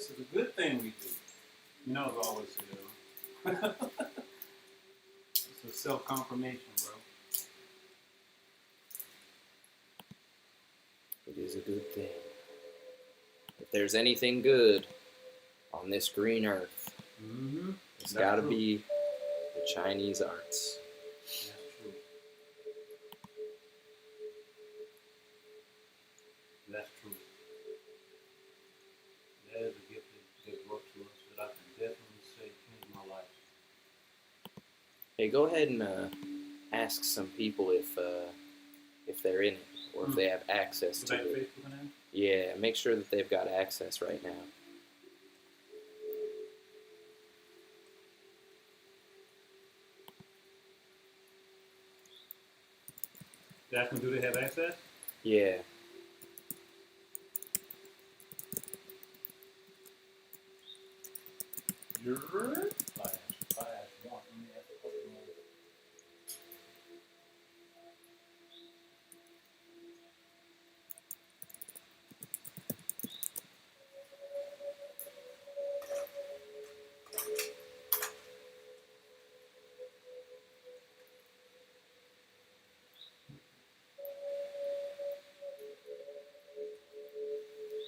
This is a good thing we do. You know, as always say, it's a self-confirmation, bro. It is a good thing. If there's anything good on this green earth, it's got to be the Chinese arts. That's true. That's true. That is a gift that brought to us that I can definitely say changed my life. Hey, go ahead and ask some people if they're in it or if they have access to it. Facebook now? Yeah, make sure that they've got access right now. Ask them, do they have access? Yeah. You're right. Flash. One. Let me ask a couple more.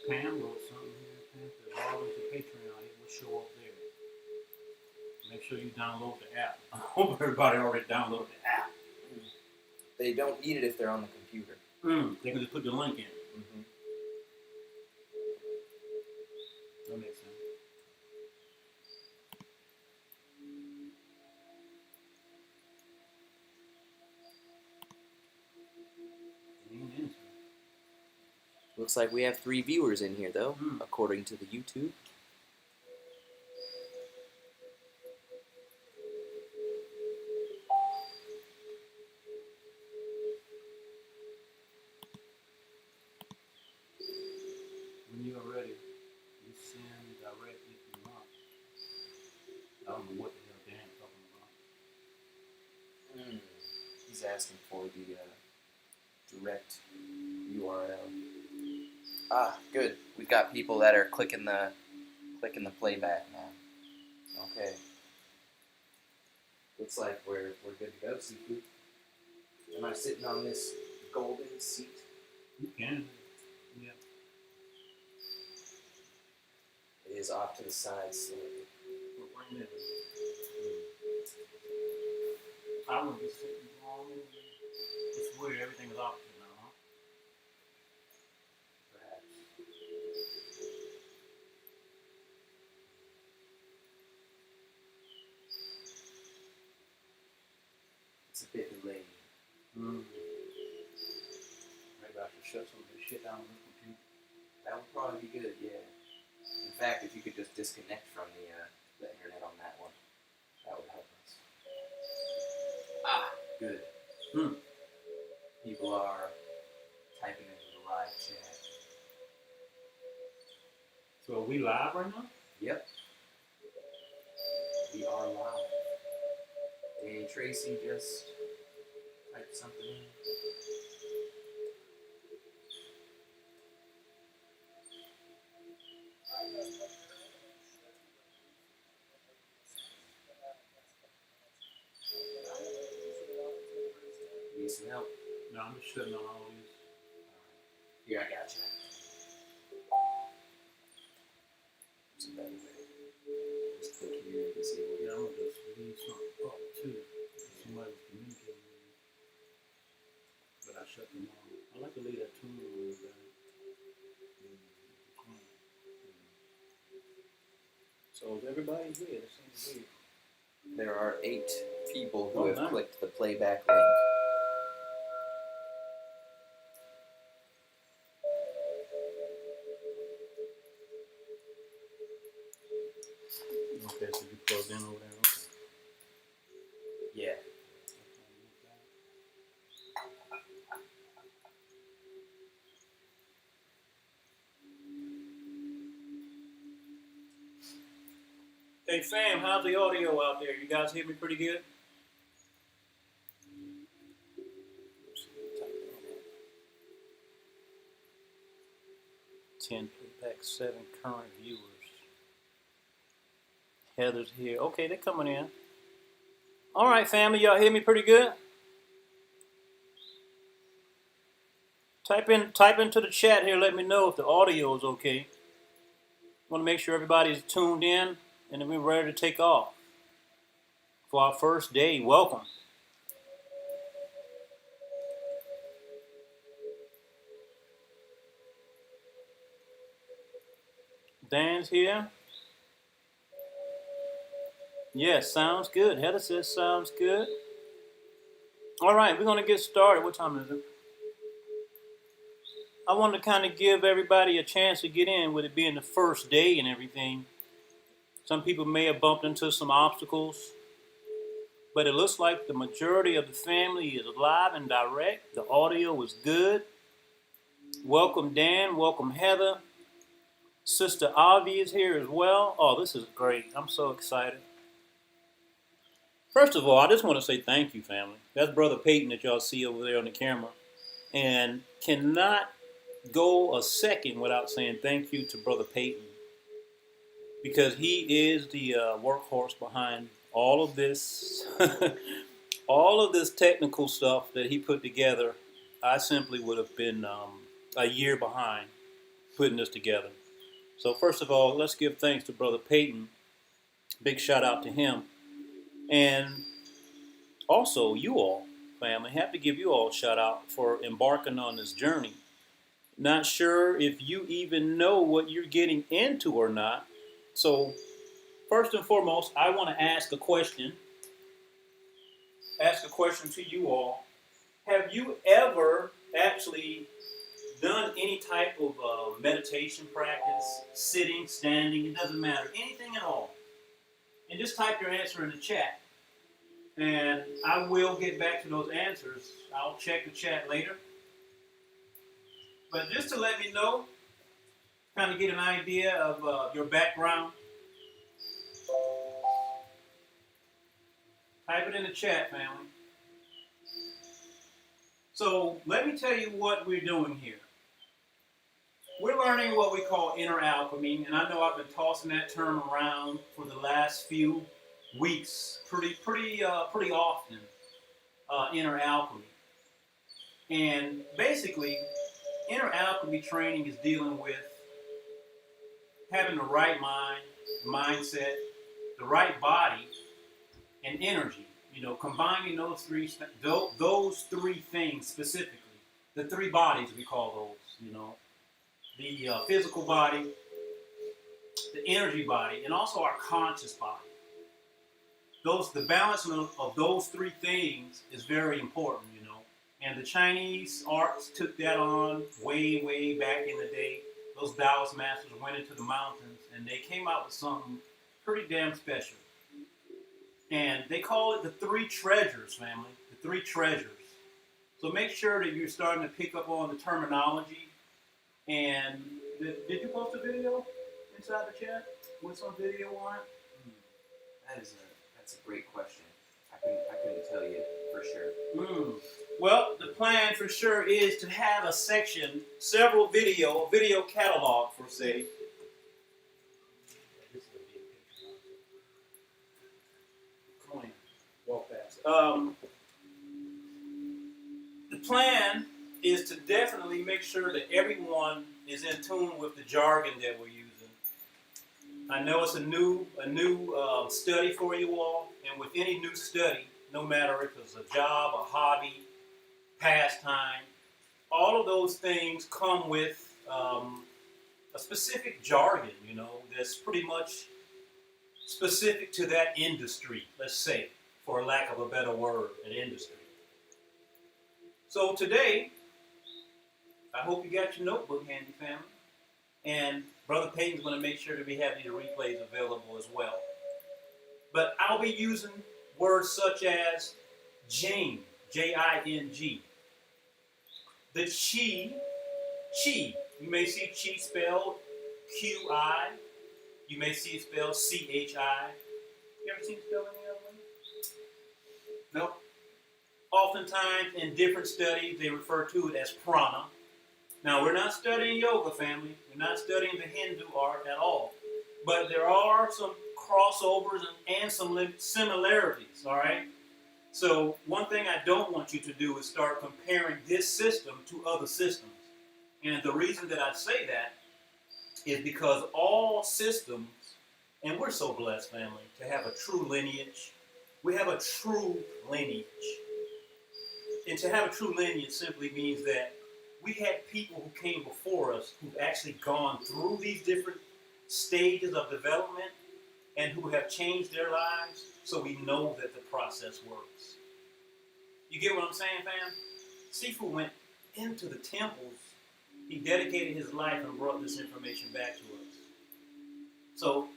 Pam wrote something here. Pam said, log into Patreon. It will show up there. Make sure you download the app. I hope everybody already downloaded the app. They don't need it if they're on the computer. They can just put the link in. That makes sense. Amen. Looks like we have 3 viewers in here, though, according to the YouTube. When you are ready, you send direct if you want. I don't know what the hell Dan's talking about. He's asking for the direct URL. Ah, good. We've got people that are clicking the playback now. Okay. Looks like we're good to go, Seafood. Am I sitting on this golden seat? You can. Yeah. It is off to the side slightly. Right there. I would be sitting wrong. It's weird. Everything is opposite now, huh? Perhaps. It's a bit delayed. Maybe I should shut some of this shit down on this computer. That would probably be good, yeah. In fact, if you could just disconnect from the internet on that one, that would help us. Ah, good. People are typing into the live chat. So are we live right now? Yep. We are live. Hey, Tracy just typed something in. Need some help? No, I'm just shutting on all these. Here, I got you. There's a better way. Just click here and see what. Yeah, I'm gonna just leave something up too. Somebody was communicating with me. But I shut them on. I like to leave that tune on the back. So is everybody here? It seems weird. There are 8 people who have nice. clicked the playback link. Okay, so you plugged in over there. Okay. Yeah. Hey fam, how's the audio out there? You guys hear me pretty good? Ten playback, 7 current viewers. Heather's here. Okay, they're coming in. All right, family, y'all hear me pretty good? Type into the chat here. Let me know if the audio is okay. Want to make sure everybody's tuned in and then we're ready to take off for our first day. Welcome. Dan's here. Yes, sounds good. Heather says sounds good. All right, we're going to get started. What time is it? I wanted to kind of give everybody a chance to get in with it being the first day and everything. Some people may have bumped into some obstacles, but it looks like the majority of the family is live and direct. The audio is good. Welcome, Dan. Welcome, Heather. Sister Avi is here as well. Oh, this is great. I'm so excited. First of all, I just want to say thank you, family. That's Brother Peyton that y'all see over there on the camera. And cannot go a second without saying thank you to Brother Peyton, because he is the workhorse behind all of this, all of this technical stuff that he put together. I simply would have been a year behind putting this together. So first of all, let's give thanks to Brother Peyton. Big shout out to him. And also you all, family, have to give you all a shout out for embarking on this journey. Not sure if you even know what you're getting into or not. So first and foremost, I want to ask a question. Ask a question to you all. Have you ever actually done any type of meditation practice, sitting, standing, it doesn't matter, anything at all? And just type your answer in the chat. And I will get back to those answers. I'll check the chat later. But just to let me know, kind of get an idea of your background, type it in the chat, family. So let me tell you what we're doing here. We're learning what we call inner alchemy, and I know I've been tossing that term around for the last few weeks, pretty often. Inner alchemy, and basically, inner alchemy training is dealing with having the right mind, mindset, the right body, and energy. You know, combining those three things specifically. The three bodies we call those. You know, the physical body, the energy body, and also our conscious body. The balance of those three things is very important, you know. And the Chinese arts took that on way back in the day. Those Taoist masters went into the mountains and they came out with something pretty damn special. And they call it the three treasures, family. The three treasures. So make sure that you're starting to pick up on the terminology. And did you post a video inside the chat with some video on it? That's a great question. I couldn't tell you for sure. Well, the plan for sure is to have a section, a video catalog for say. Come on in, walk fast. The plan is to definitely make sure that everyone is in tune with the jargon that we're using. I know it's a new study for you all, and with any new study, no matter if it's a job, a hobby, pastime, all of those things come with a specific jargon, you know, that's pretty much specific to that industry, let's say, for lack of a better word, an industry. So today, I hope you got your notebook handy, family. And Brother Peyton's going to make sure that we have these replays available as well. But I'll be using words such as Jing, J-I-N-G. The Chi. You may see Chi spelled Q-I. You may see it spelled C-H-I. You ever seen it spelled any other way? Nope. Oftentimes in different studies, they refer to it as prana. Now, we're not studying yoga, family. We're not studying the Hindu art at all. But there are some crossovers and some similarities, all right? So one thing I don't want you to do is start comparing this system to other systems. And the reason that I say that is because all systems, and we're so blessed, family, to have a true lineage. We have a true lineage. And to have a true lineage simply means that we had people who came before us who've actually gone through these different stages of development and who have changed their lives, so we know that the process works. You get what I'm saying, fam? Sifu went into the temples. He dedicated his life and brought this information back to us. So,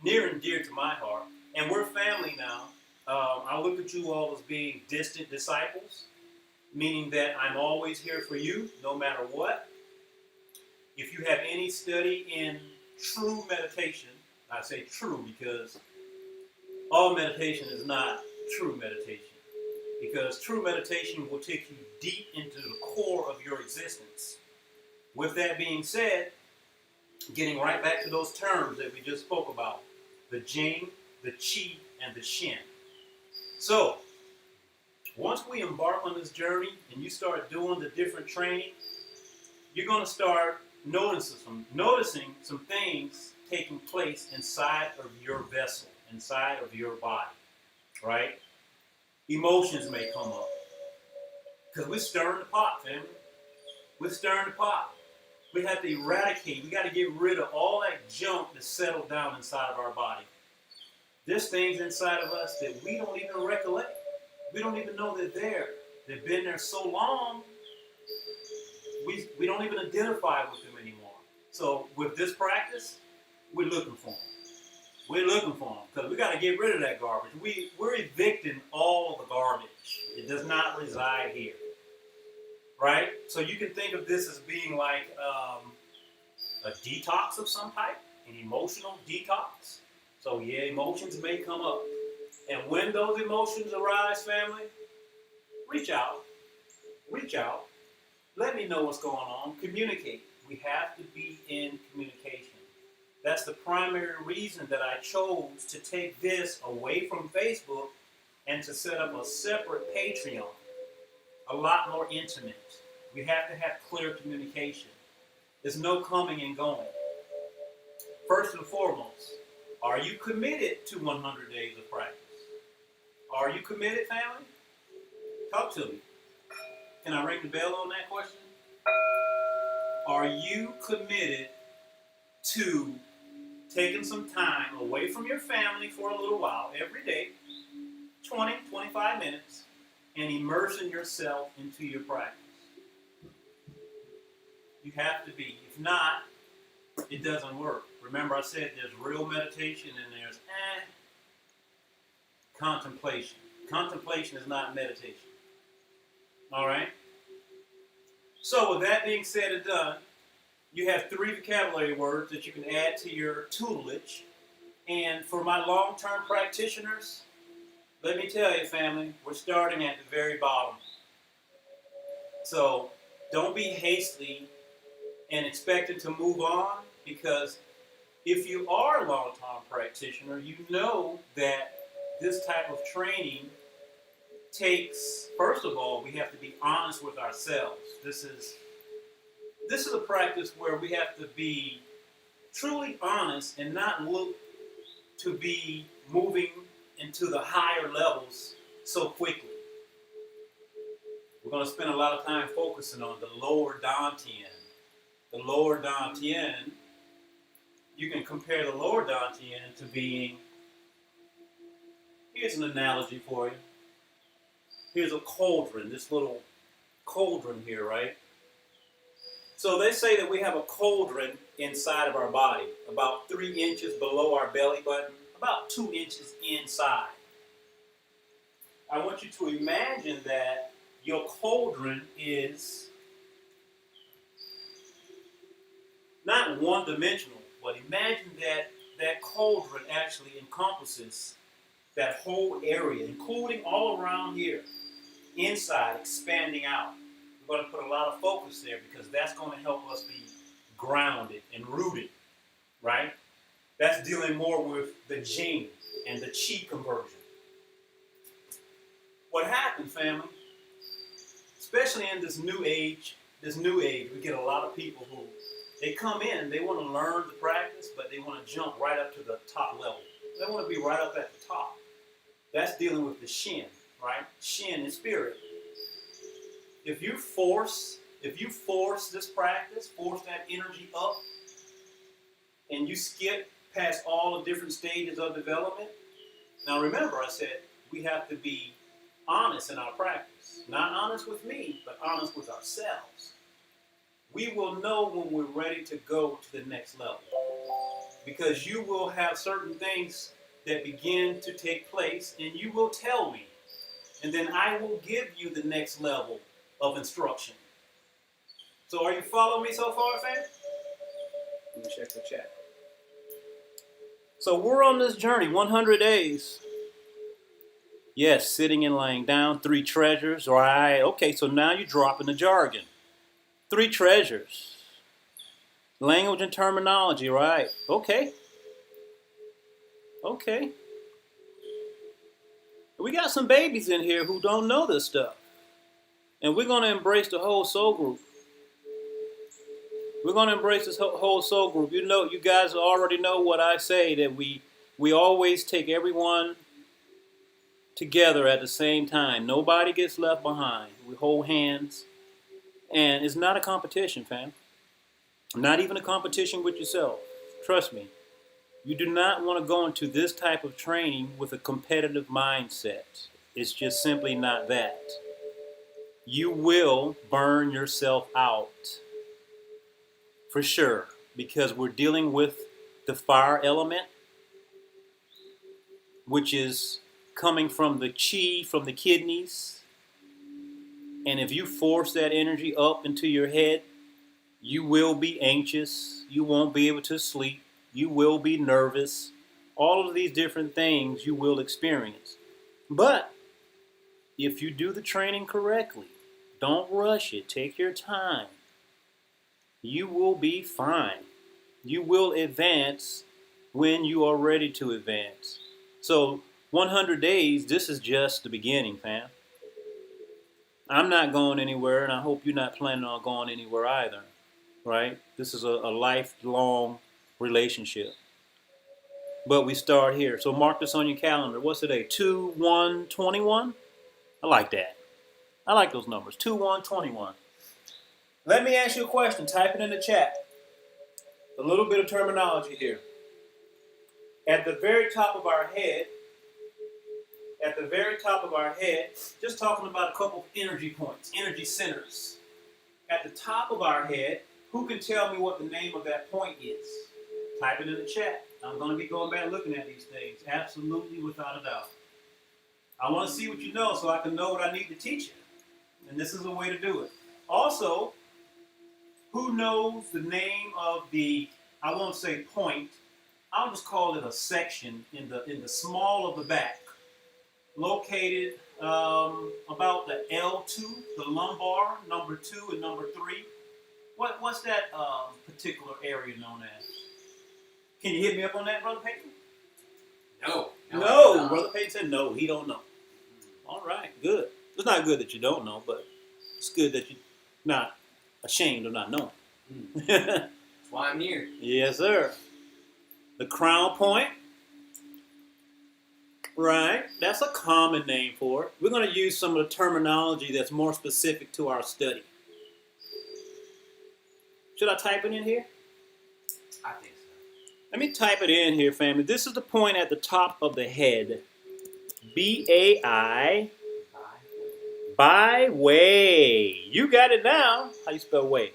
near and dear to my heart, and we're family now. I look at you all as being distant disciples, meaning that I'm always here for you, no matter what. If you have any study in true meditation, I say true because all meditation is not true meditation. Because true meditation will take you deep into the core of your existence. With that being said, getting right back to those terms that we just spoke about, the Jing, the Qi, and the Shen. So, once we embark on this journey and you start doing the different training, you're going to start noticing some things taking place inside of your vessel, inside of your body, right? Emotions may come up. Because we're stirring the pot, family. We're stirring the pot. We have to eradicate. We got to get rid of all that junk that's settled down inside of our body. There's things inside of us that we don't even recollect. We don't even know they're there. They've been there so long, we don't even identify with them anymore. So with this practice, we're looking for them. We're looking for them because we got to get rid of that garbage. We're evicting all the garbage. It does not reside here. Right? So you can think of this as being like a detox of some type, an emotional detox. So yeah, emotions may come up. And when those emotions arise, family, reach out. Reach out. Let me know what's going on. Communicate. We have to be in communication. That's the primary reason that I chose to take this away from Facebook and to set up a separate Patreon. A lot more intimate. We have to have clear communication. There's no coming and going. First and foremost, are you committed to 100 days of practice? Are you committed, family? Talk to me. Can I ring the bell on that question? Are you committed to taking some time away from your family for a little while every day, 20, 25 minutes, and immersing yourself into your practice? You have to be. If not, it doesn't work. Remember I said there's real meditation and there's contemplation. Contemplation is not meditation. All right? So with that being said and done, you have 3 vocabulary words that you can add to your tutelage. And for my long-term practitioners, let me tell you, family, we're starting at the very bottom. So don't be hasty and expecting to move on, because if you are a long-term practitioner, you know that this type of training takes, first of all, we have to be honest with ourselves. This is a practice where we have to be truly honest and not look to be moving into the higher levels so quickly. We're going to spend a lot of time focusing on the lower Dantian. The lower Dantian, you can compare the lower Dantian to being, here's an analogy for you. Here's a cauldron, this little cauldron here, right? So they say that we have a cauldron inside of our body, about 3 inches below our belly button, about 2 inches inside. I want you to imagine that your cauldron is not one-dimensional, but imagine that that cauldron actually encompasses that whole area, including all around here, inside, expanding out. We're going to put a lot of focus there because that's going to help us be grounded and rooted, right? That's dealing more with the Jing and the Chi conversion. What happened, family, especially in this new age, we get a lot of people who, they come in, they want to learn the practice, but they want to jump right up to the top level. They want to be right up at the top. That's dealing with the Shen, right? Shen is spirit. If you force this practice, force that energy up, and you skip past all the different stages of development. Now remember, I said we have to be honest in our practice. Not honest with me, but honest with ourselves. We will know when we're ready to go to the next level. Because you will have certain things that begin to take place, and you will tell me. And then I will give you the next level of instruction. So are you following me so far, fam? Let me check the chat. So we're on this journey, 100 days. Yes, sitting and laying down, 3 treasures. Right. Okay, so now you're dropping the jargon. 3 treasures. Language and terminology, right. Okay. Okay. We got some babies in here who don't know this stuff. And we're going to embrace the whole soul group. We're going to embrace this whole soul group. You know, you guys already know what I say, that we always take everyone together at the same time. Nobody gets left behind. We hold hands. And it's not a competition, fam. Not even a competition with yourself. Trust me. You do not want to go into this type of training with a competitive mindset. It's just simply not that. You will burn yourself out. For sure. Because we're dealing with the fire element, which is coming from the chi, from the kidneys. And if you force that energy up into your head, you will be anxious. You won't be able to sleep. You will be nervous. All of these different things you will experience. But if you do the training correctly, don't rush it. Take your time. You will be fine. You will advance when you are ready to advance. So 100 days, this is just the beginning, fam. I'm not going anywhere, and I hope you're not planning on going anywhere either, right? This is a lifelong relationship. But we start here. So mark this on your calendar. What's today? 2/1/21? I like that. I like those numbers. 2/1/21. Let me ask you a question. Type it in the chat. A little bit of terminology here. At the very top of our head, just talking about a couple of energy points, energy centers. At the top of our head, who can tell me what the name of that point is? Type it in the chat. I'm going to be going back looking at these things, absolutely without a doubt. I want to see what you know so I can know what I need to teach you. And this is a way to do it. Also, who knows the name of the, I won't say point, I'll just call it a section in the small of the back, located about the L2, the lumbar, number 2 and number 3. What's that particular area known as? Can you hit me up on that, Brother Peyton? No, Brother Peyton said no, he don't know. All right, good. It's not good that you don't know, but it's good that you're not ashamed of not knowing. That's why I'm here. Yes, sir. The crown point. Right, that's a common name for it. We're going to use some of the terminology that's more specific to our study. Should I type it in here? I think so. Let me type it in here, family. This is the point at the top of the head. B-A-I. Bai Hui. You got it now. How you spell way?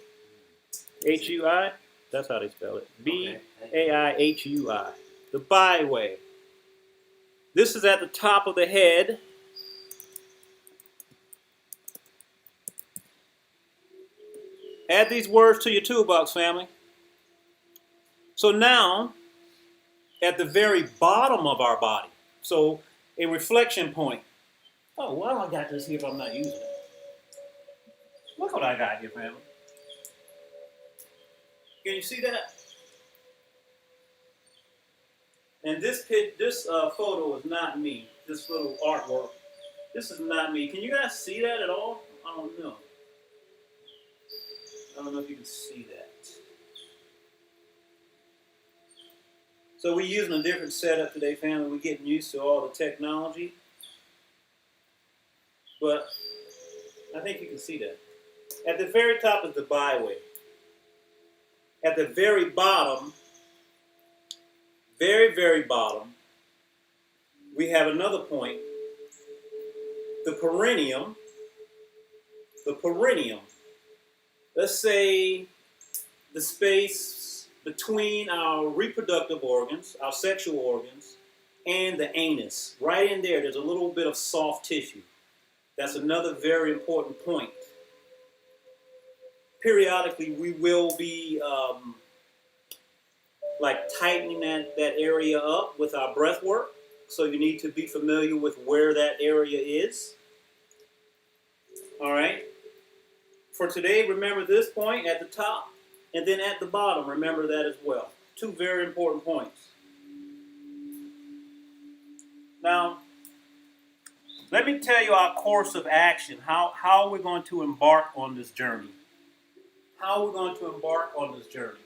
H-U-I? That's how they spell it. B-A-I-H-U-I. The Bai Hui. This is at the top of the head. Add these words to your toolbox, family. So now, at the very bottom of our body, so a reflection point. Oh, why do I got this here if I'm not using it? Look what I got here, family. Can you see that? And this photo is not me. This little artwork, this is not me. Can you guys see that at all? I don't know. I don't know if you can see that. So we're using a different setup today, family. We're getting used to all the technology. But I think you can see that. At the very top is the Bai Hui. At the very bottom, very, very bottom, we have another point. The perineum. The perineum. Let's say the space between our reproductive organs, our sexual organs, and the anus. Right in there, there's a little bit of soft tissue. That's another very important point. Periodically, we will be tightening that area up with our breath work. So you need to be familiar with where that area is. All right. For today, remember this point at the top, and then at the bottom, remember that as well. Two very important points. Now, let me tell you our course of action, how we're going to embark on this journey. How we're going to embark on this journey.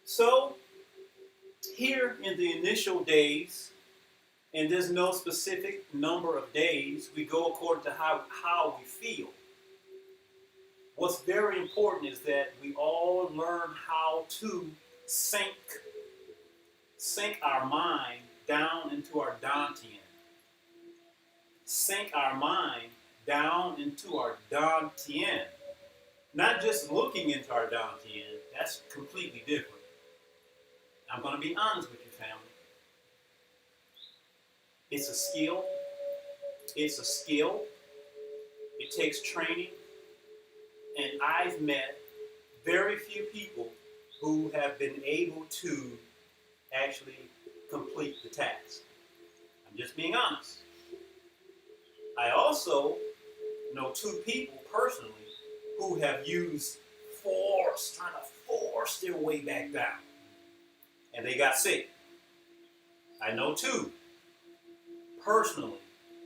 So, here in the initial days, and there's no specific number of days, we go according to how we feel. What's very important is that we all learn how to sink our mind down into our Dantian. Sink our mind down into our Dantian. Not just looking into our Dantian, that's completely different. I'm going to be honest with you, family. It's a skill. It's a skill. It takes training. And I've met very few people who have been able to actually complete the task. I'm just being honest. I also know two people personally who have used force, trying to force their way back down. And they got sick. I know two personally.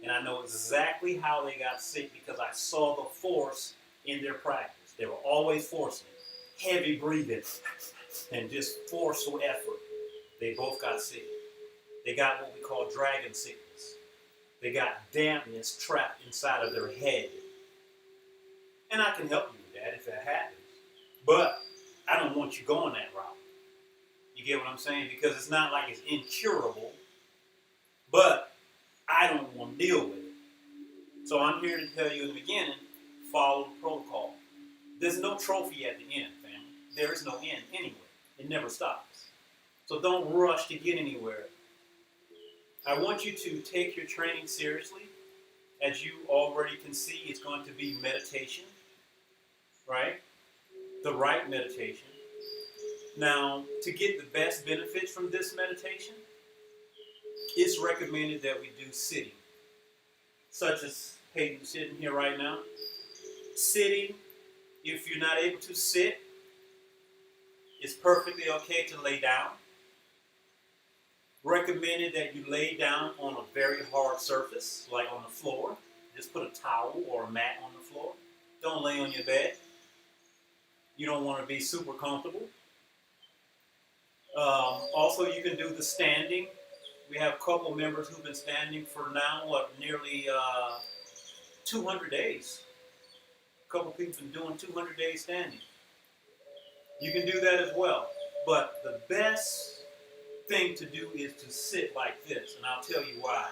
And I know exactly how they got sick because I saw the force in their practice. They were always forcing heavy breathing and just forceful effort. They both got sick. They got what we call dragon sickness. They got dampness trapped inside of their head. And I can help you with that if that happens. But I don't want you going that route. You get what I'm saying? Because it's not like it's incurable, but I don't want to deal with it. So I'm here to tell you in the beginning, follow the protocol. There's no trophy at the end, family. There is no end anyway. It never stops. So don't rush to get anywhere. I want you to take your training seriously. As you already can see, it's going to be meditation, right? The right meditation. Now, to get the best benefits from this meditation, it's recommended that we do sitting, such as Peyton sitting here right now. Sitting, if you're not able to sit, it's perfectly okay to lay down. Recommended that you lay down on a very hard surface, like on the floor. Just put a towel or a mat on the floor. Don't lay on your bed. You don't want to be super comfortable. Also, you can do the standing. We have a couple members who've been standing for now, nearly 200 days. A couple people have been doing 200 days standing. You can do that as well. But the best thing to do is to sit like this, and I'll tell you why.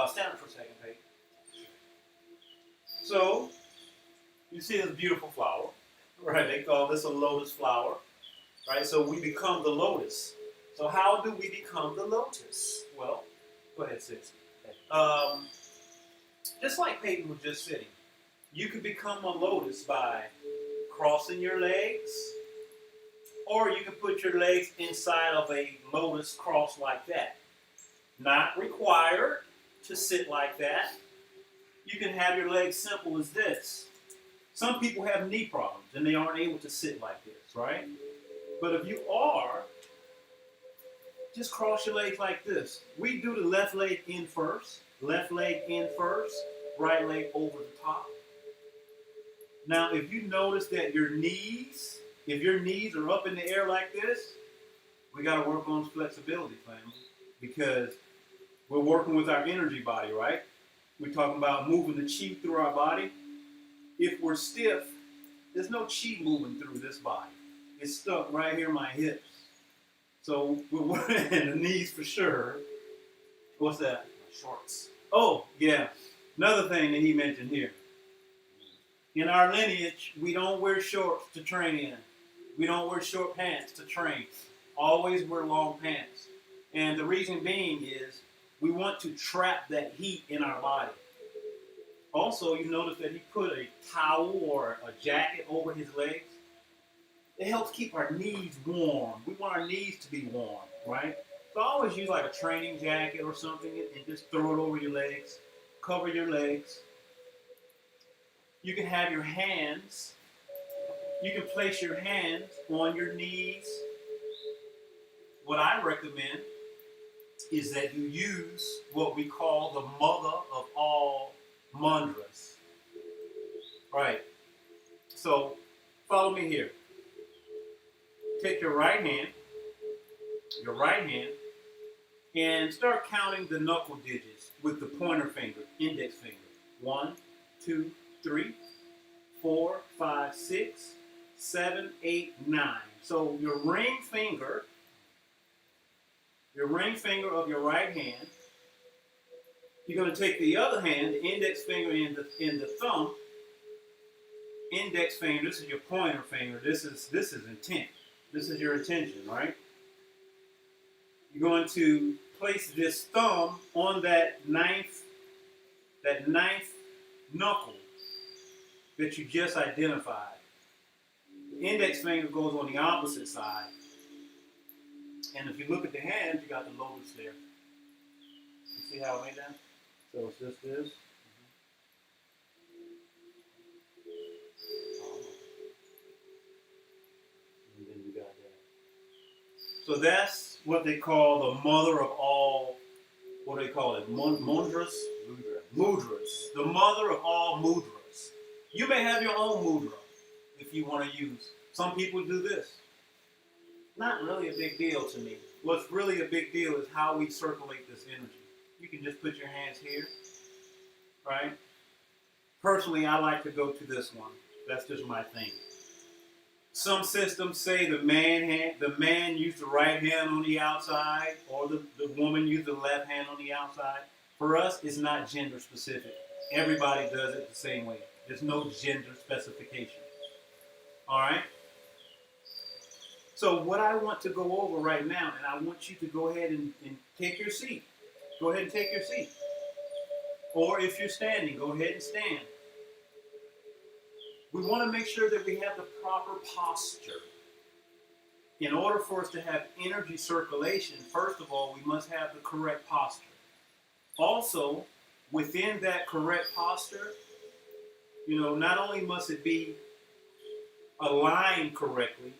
Stand up for a second, Peyton. So, you see this beautiful flower, right? They call this a lotus flower, right? So we become the lotus. So how do we become the lotus? Well, go ahead, sis. Just like Peyton was just sitting, you could become a lotus by crossing your legs, or you can put your legs inside of a lotus cross like that. Not required to sit like that. You can have your legs simple as this. Some people have knee problems and they aren't able to sit like this, right? But if you are, just cross your legs like this. We do the left leg in first, right leg over the top. Now, if you notice that if your knees are up in the air like this, we got to work on flexibility, family, because we're working with our energy body, right? We're talking about moving the chi through our body. If we're stiff, there's no chi moving through this body. It's stuck right here in my hips. So we're working the knees for sure. What's that? Shorts. Oh, yeah. Another thing that he mentioned here. In our lineage, we don't wear shorts to train in. We don't wear short pants to train. Always wear long pants. And the reason being is we want to trap that heat in our body. Also, you notice that he put a towel or a jacket over his legs. It helps keep our knees warm. We want our knees to be warm, right? So I always use like a training jacket or something and just throw it over your legs. Cover your legs. You can have your hands. You can place your hands on your knees. What I recommend is that you use what we call the mother of all mudras. Right. So follow me here. Take your right hand, and start counting the knuckle digits with the pointer finger, index finger. 1, 2, 3, 4, 5, 6, 7, 8, 9. So your ring finger of your right hand, you're going to take the other hand, the index finger and the thumb. Index finger, this is your pointer finger. This is intent. This is your intention, right? You're going to place this thumb on that ninth knuckle that you just identified. The index finger goes on the opposite side. And if you look at the hand, you got the lotus there. You see how I made that? So it's just this. And then you got that. So that's what they call the mother of all, what do they call it? Mudras? Mudras. The mother of all mudras. You may have your own mudra if you want to use. Some people do this. Not really a big deal to me. What's really a big deal is how we circulate this energy. You can just put your hands here, right? Personally, I like to go to this one. That's just my thing. Some systems say the man used the right hand on the outside, or the woman used the left hand on the outside. For us, it's not gender specific. Everybody does it the same way. There's no gender specification. All right? So what I want to go over right now, and I want you to go ahead and take your seat. Go ahead and take your seat. Or if you're standing, go ahead and stand. We want to make sure that we have the proper posture. In order for us to have energy circulation, first of all, we must have the correct posture. Also, within that correct posture, not only must it be aligned correctly,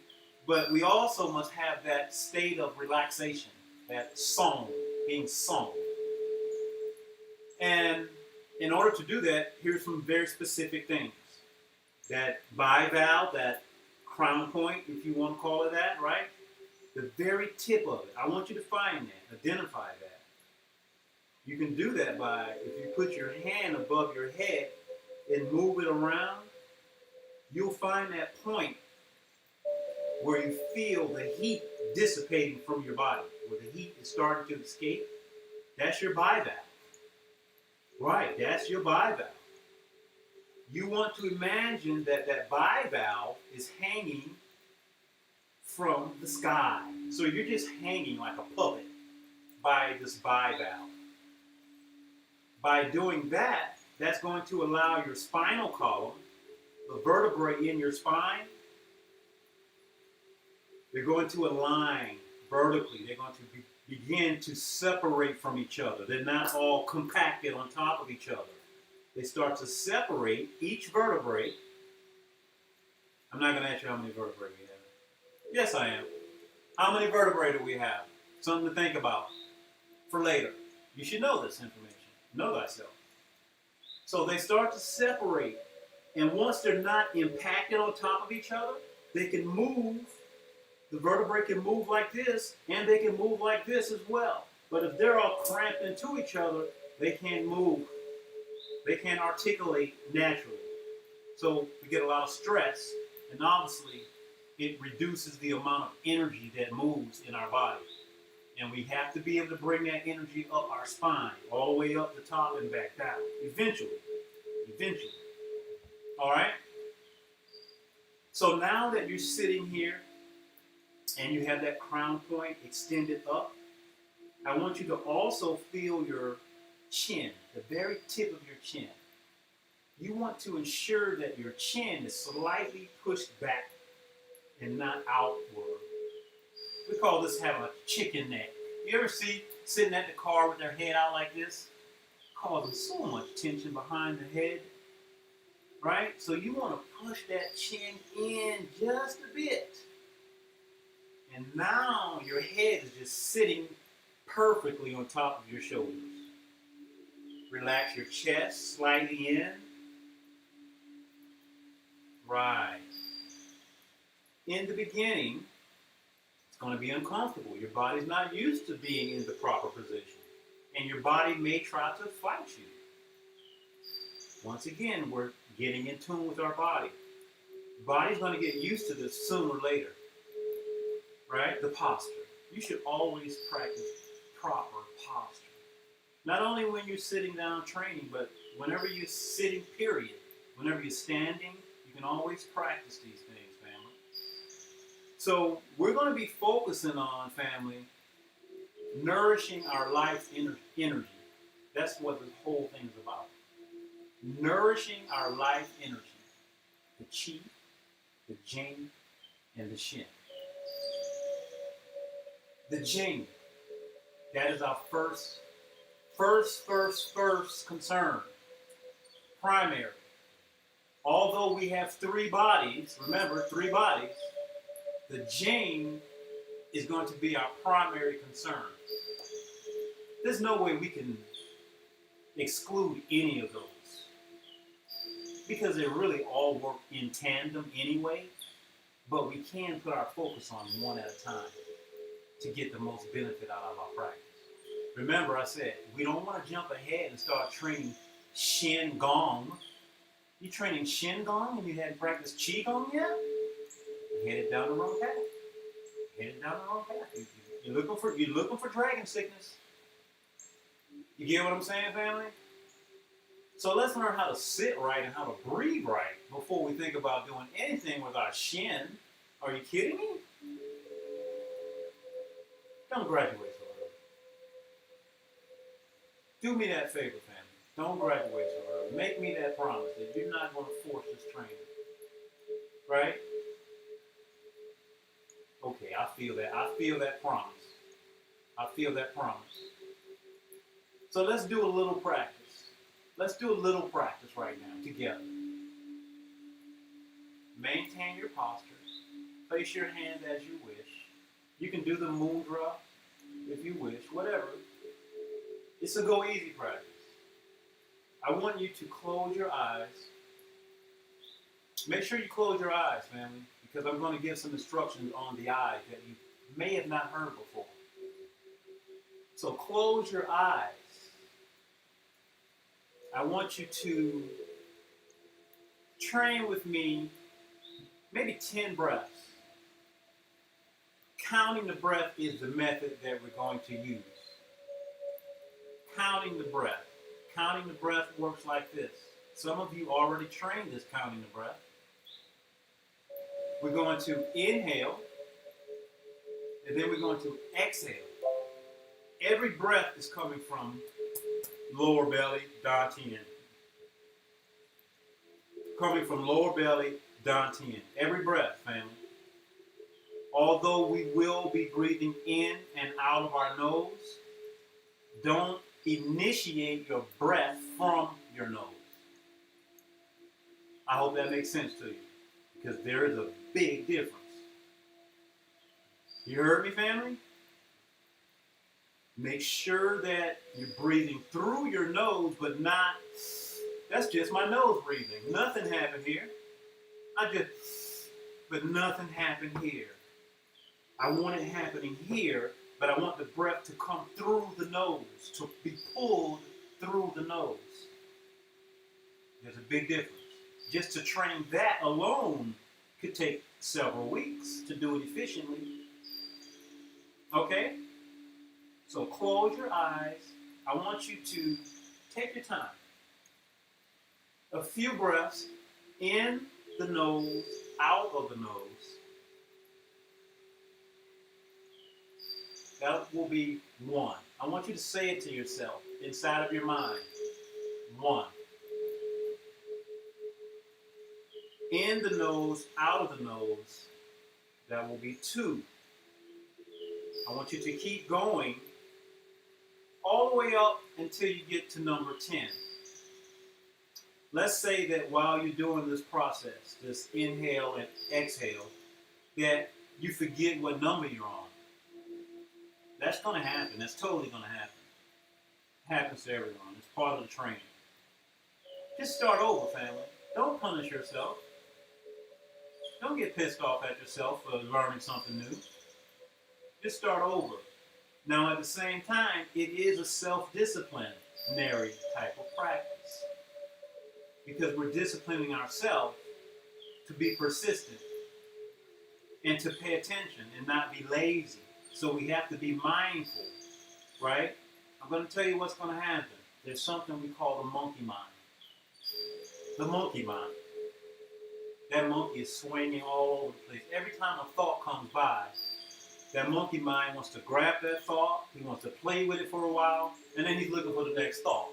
but we also must have that state of relaxation, that song, being sung. And in order to do that, here's some very specific things. That bivalve, that crown point, if you want to call it that, right? The very tip of it. I want you to find that, identify that. You can do that by, if you put your hand above your head and move it around, you'll find that point where you feel the heat dissipating from your body, where the heat is starting to escape. That's your bivalve. Right, that's your bivalve. You want to imagine that bivalve is hanging from the sky. So you're just hanging like a puppet by this bivalve. By doing that, that's going to allow your spinal column, the vertebrae in your spine, they're going to align vertically. They're going to begin to separate from each other. They're not all compacted on top of each other. They start to separate each vertebrae. I'm not going to ask you how many vertebrae we have. Yes, I am. How many vertebrae do we have? Something to think about for later. You should know this information. Know thyself. So they start to separate. And once they're not impacted on top of each other, they can move. The vertebrae can move like this, and they can move like this as well. But if they're all cramped into each other, they can't move. They can't articulate naturally. So we get a lot of stress, and obviously it reduces the amount of energy that moves in our body. And we have to be able to bring that energy up our spine, all the way up the top and back down. Eventually. All right? So now that you're sitting here and you have that crown point extended up, I want you to also feel your chin, the very tip of your chin. You want to ensure that your chin is slightly pushed back and not outward. We call this having a chicken neck. You ever see sitting at the car with their head out like this? Causing so much tension behind the head, right? So you want to push that chin in just a bit. And now your head is just sitting perfectly on top of your shoulders. Relax your chest slightly in. Right. In the beginning, it's going to be uncomfortable. Your body's not used to being in the proper position. And your body may try to fight you. Once again, we're getting in tune with our body. The body's going to get used to this sooner or later. Right? The posture. You should always practice proper posture. Not only when you're sitting down training, but whenever you're sitting, period. Whenever you're standing, you can always practice these things, family. So we're going to be focusing on, family, nourishing our life energy. That's what this whole thing is about. Nourishing our life energy. The Chi, the Jing, and the Shen. The Jing. That is our first concern. Primary. Although we have 3 bodies, remember, 3 bodies, the Jing is going to be our primary concern. There's no way we can exclude any of those. Because they really all work in tandem anyway, but we can put our focus on one at a time to get the most benefit out of our practice. Remember, I said, we don't want to jump ahead and start training Shen Gong. You training Shen Gong and you hadn't practiced Qi Gong yet? You're headed down the wrong path. You're looking for dragon sickness. You get what I'm saying, family? So let's learn how to sit right and how to breathe right before we think about doing anything with our Shen. Are you kidding me? Don't graduate so early. Do me that favor, family. Don't graduate so early. Make me that promise that you're not going to force this training. Right? Okay, I feel that. I feel that promise. So let's do a little practice. Let's do a little practice right now together. Maintain your posture. Place your hands as you wish. You can do the mudra if you wish, whatever. It's a go easy practice. I want you to close your eyes. Make sure you close your eyes, family, because I'm going to give some instructions on the eyes that you may have not heard before. So close your eyes. I want you to train with me maybe 10 breaths. Counting the breath is the method that we're going to use. Counting the breath. Counting the breath works like this. Some of you already trained this counting the breath. We're going to inhale, and then we're going to exhale. Every breath is coming from lower belly, Dantian. Coming from lower belly, Dantian. Every breath, family. Although we will be breathing in and out of our nose, don't initiate your breath from your nose. I hope that makes sense to you, because there is a big difference. You heard me, family? Make sure that you're breathing through your nose, but not, that's just my nose breathing. Nothing happened here. But nothing happened here. I want it happening here, but I want the breath to come through the nose, to be pulled through the nose. There's a big difference. Just to train that alone could take several weeks to do it efficiently. Okay? So close your eyes. I want you to take your time. A few breaths in the nose, out of the nose. That will be 1. I want you to say it to yourself inside of your mind. 1. In the nose, out of the nose. That will be 2. I want you to keep going all the way up until you get to number 10. Let's say that while you're doing this process, this inhale and exhale, that you forget what number you're on. That's going to happen. That's totally going to happen. It happens to everyone. It's part of the training. Just start over, family. Don't punish yourself. Don't get pissed off at yourself for learning something new. Just start over. Now, at the same time, it is a self-disciplinary type of practice. Because we're disciplining ourselves to be persistent and to pay attention and not be lazy. So we have to be mindful, right? I'm going to tell you what's going to happen. There's something we call the monkey mind. The monkey mind. That monkey is swinging all over the place. Every time a thought comes by, that monkey mind wants to grab that thought, he wants to play with it for a while, and then he's looking for the next thought.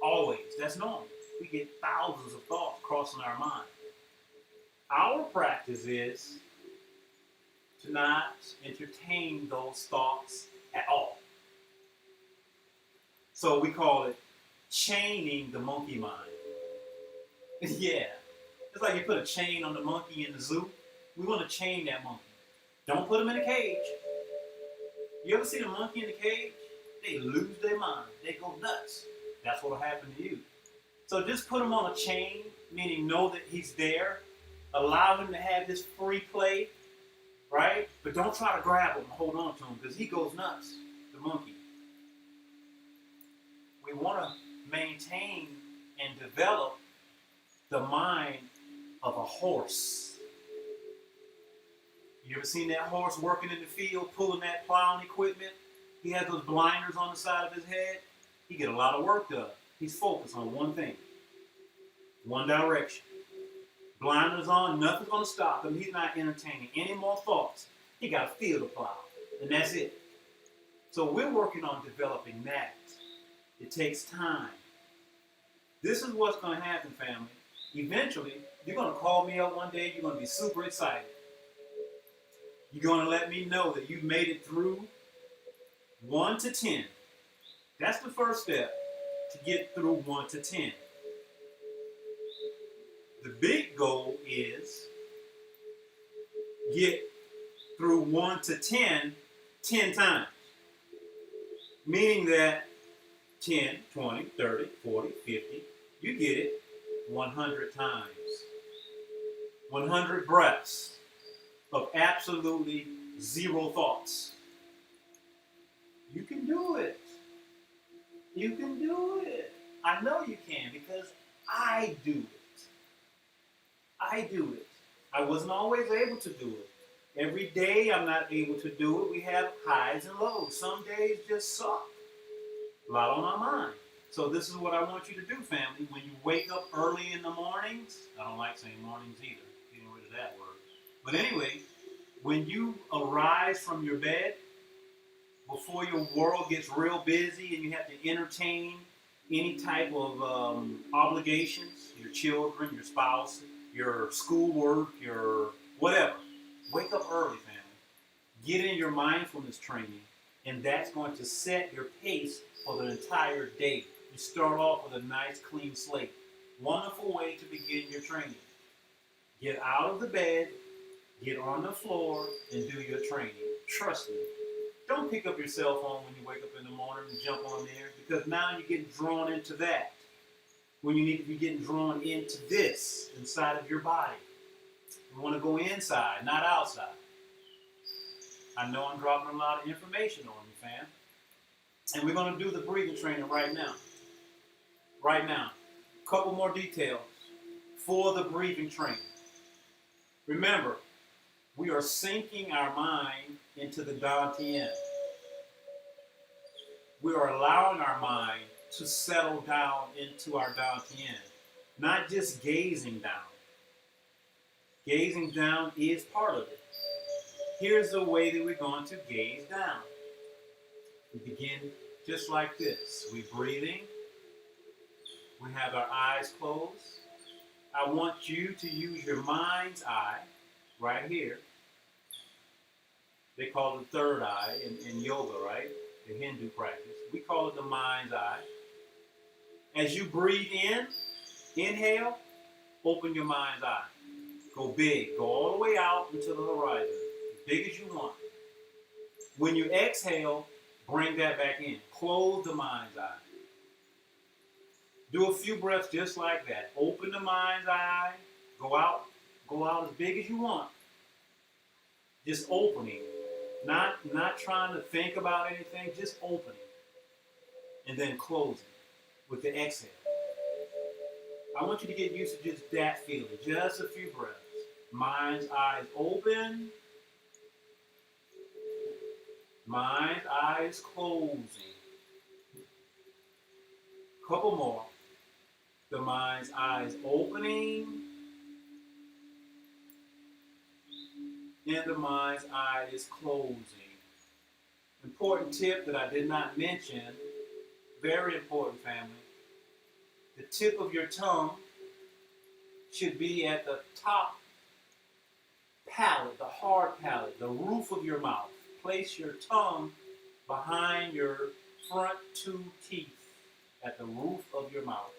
Always. That's normal. We get thousands of thoughts crossing our mind. Our practice is to not entertain those thoughts at all. So we call it chaining the monkey mind. Yeah. It's like you put a chain on the monkey in the zoo. We want to chain that monkey. Don't put him in a cage. You ever see the monkey in the cage? They lose their mind. They go nuts. That's what will happen to you. So just put him on a chain, meaning know that he's there. Allow him to have this free play, right? But don't try to grab him and hold on to him because he goes nuts, the monkey. We want to maintain and develop the mind of a horse. You ever seen that horse working in the field, pulling that plowing equipment? He has those blinders on the side of his head. He get a lot of work done. He's focused on one thing, one direction. Blinders on, nothing's going to stop him. He's not entertaining any more thoughts. He got to feel the plow, and that's it. So we're working on developing that. It takes time. This is what's going to happen, family. Eventually, you're going to call me up one day. You're going to be super excited. You're going to let me know that you've made it through 1 to 10. That's the first step to get through 1 to 10. The big goal is get through 1 to 10 times. Meaning that 10, 20, 30, 40, 50, you get it 100 times. 100 breaths of absolutely zero thoughts. You can do it. You can do it. I know you can because I do it. I do it. I wasn't always able to do it. Every day I'm not able to do it. We have highs and lows. Some days just suck. A lot on my mind. So this is what I want you to do, family. When you wake up early in the mornings, I don't like saying mornings either, getting rid of that word. But anyway, when you arise from your bed, before your world gets real busy and you have to entertain any type of obligations, your children, your spouse, your schoolwork, your whatever, wake up early, family. Get in your mindfulness training, and that's going to set your pace for the entire day. You start off with a nice, clean slate. Wonderful way to begin your training. Get out of the bed, get on the floor, and do your training. Trust me, Don't pick up your cell phone when you wake up in the morning and jump on there, because now you're getting drawn into that when you need to be getting drawn into this inside of your body. You want to go inside, not outside. I know I'm dropping a lot of information on you, fam. And we're going to do the breathing training right now. Right now. A couple more details for the breathing training. Remember, we are sinking our mind into the Dantian. We are allowing our mind to settle down into our Dantian, not just gazing down. Gazing down is part of it. Here's the way that we're going to gaze down. We begin just like this. We're breathing. We have our eyes closed. I want you to use your mind's eye right here. They call it the third eye in yoga, right? The Hindu practice. We call it the mind's eye. As you breathe in, inhale, open your mind's eye. Go big. Go all the way out into the horizon. As big as you want. When you exhale, bring that back in. Close the mind's eye. Do a few breaths just like that. Open the mind's eye. Go out as big as you want. Just opening. Not trying to think about anything, just opening. And then closing with the exhale. I want you to get used to just that feeling. Just a few breaths. Mind's eyes open. Mind's eyes closing. Couple more. The mind's eyes opening. And the mind's eye is closing. Important tip that I did not mention, very important, family. The tip of your tongue should be at the top palate, the hard palate, the roof of your mouth. Place your tongue behind your front two teeth at the roof of your mouth.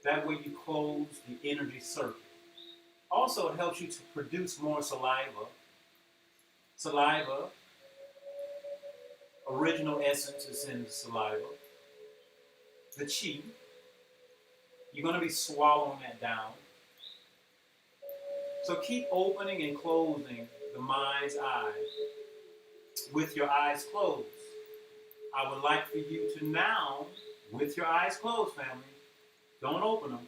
That way you close the energy circuit. Also, it helps you to produce more saliva. Saliva, original essence is in the saliva. The chi, you're going to be swallowing that down. So keep opening and closing the mind's eye with your eyes closed. I would like for you to now, with your eyes closed, family, don't open them.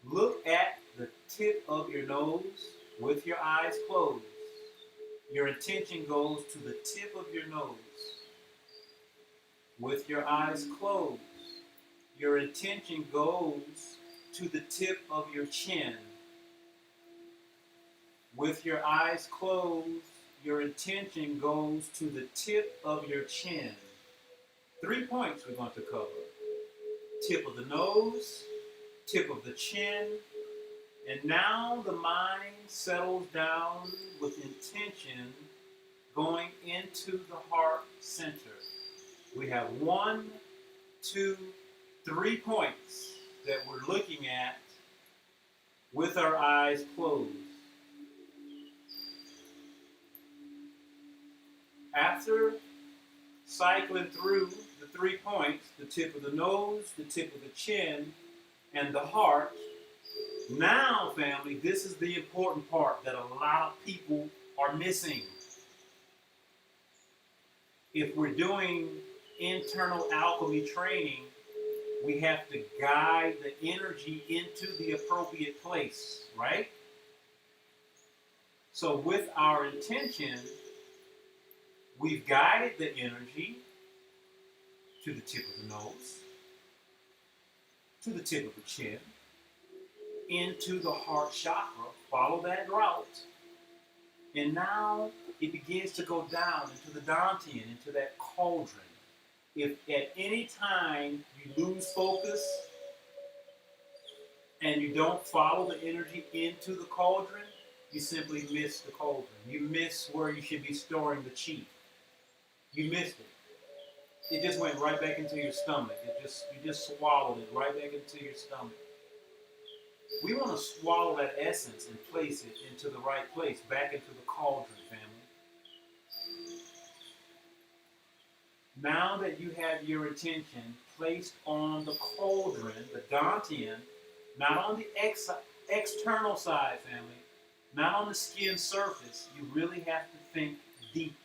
Look at the tip of your nose with your eyes closed. Your attention goes to the tip of your nose. With your eyes closed, your attention goes to the tip of your chin. With your eyes closed, your attention goes to the tip of your chin. 3 points we're going to cover. Tip of the nose, tip of the chin, and now the mind settles down with intention going into the heart center. We have 1, 2, 3 points that we're looking at with our eyes closed. After cycling through the 3 points, the tip of the nose, the tip of the chin, and the heart, now, family, this is the important part that a lot of people are missing. If we're doing internal alchemy training, we have to guide the energy into the appropriate place, right? So with our intention, we've guided the energy to the tip of the nose, to the tip of the chin, into the heart chakra. Follow that route. And now it begins to go down into the Dantian, into that cauldron. If at any time you lose focus and you don't follow the energy into the cauldron, you simply miss the cauldron. You miss where you should be storing the chi. You missed it. It just went right back into your stomach. You just swallowed it right back into your stomach. We want to swallow that essence and place it into the right place, back into the cauldron, family. Now that you have your attention placed on the cauldron, the Dantian, not on the external side, family, not on the skin surface, you really have to think deep.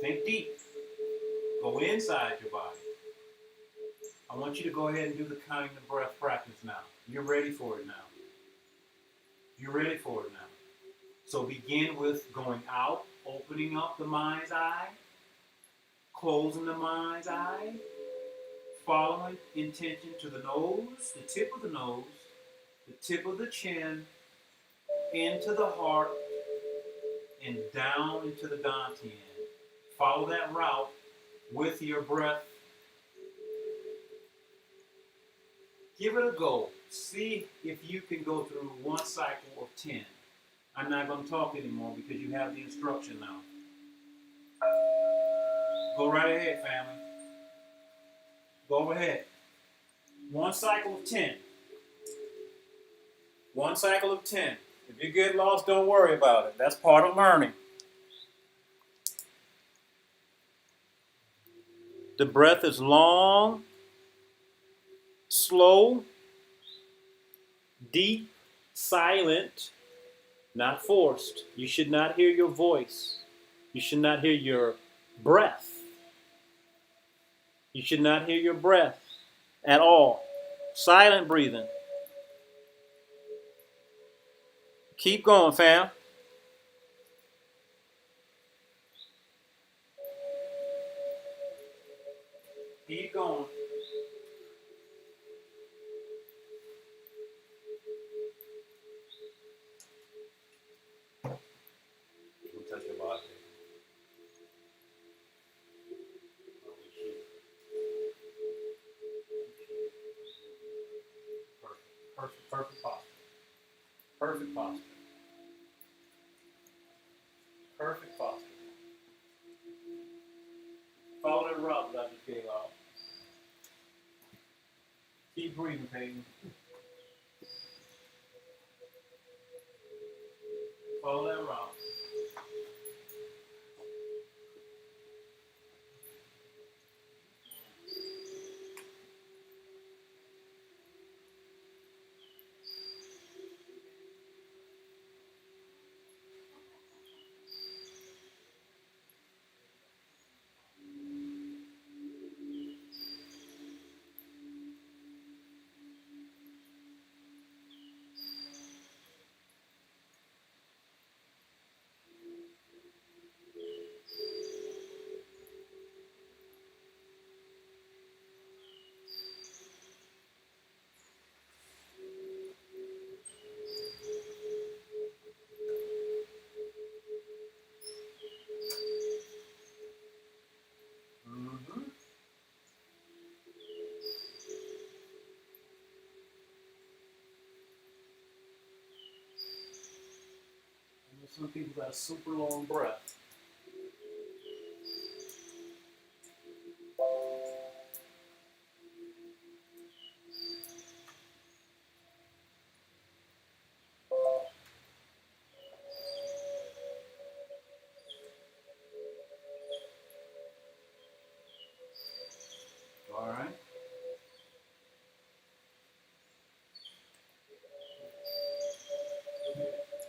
Think deep. Go inside your body. I want you to go ahead and do the counting the breath practice now. You're ready for it now. You're ready for it now. So begin with going out, opening up the mind's eye, closing the mind's eye, following intention to the nose, the tip of the nose, the tip of the chin, into the heart, and down into the dantian. Follow that route with your breath. Give it a go. See if you can go through one cycle of 10. I'm not going to talk anymore because you have the instruction now. Go right ahead, family. Go ahead. One cycle of 10. One cycle of 10. If you get lost, don't worry about it. That's part of learning. The breath is long, slow, deep, silent, not forced. You should not hear your voice. You should not hear your breath. You should not hear your breath at all. Silent breathing. Keep going, fam. Keep going. Don't touch your body. Perfect posture. Perfect posture. Perfect posture. Follow that route that I just gave out. Keep breathing, Peyton. Follow that route. Mm-hmm. Some people got a super long breath. All right.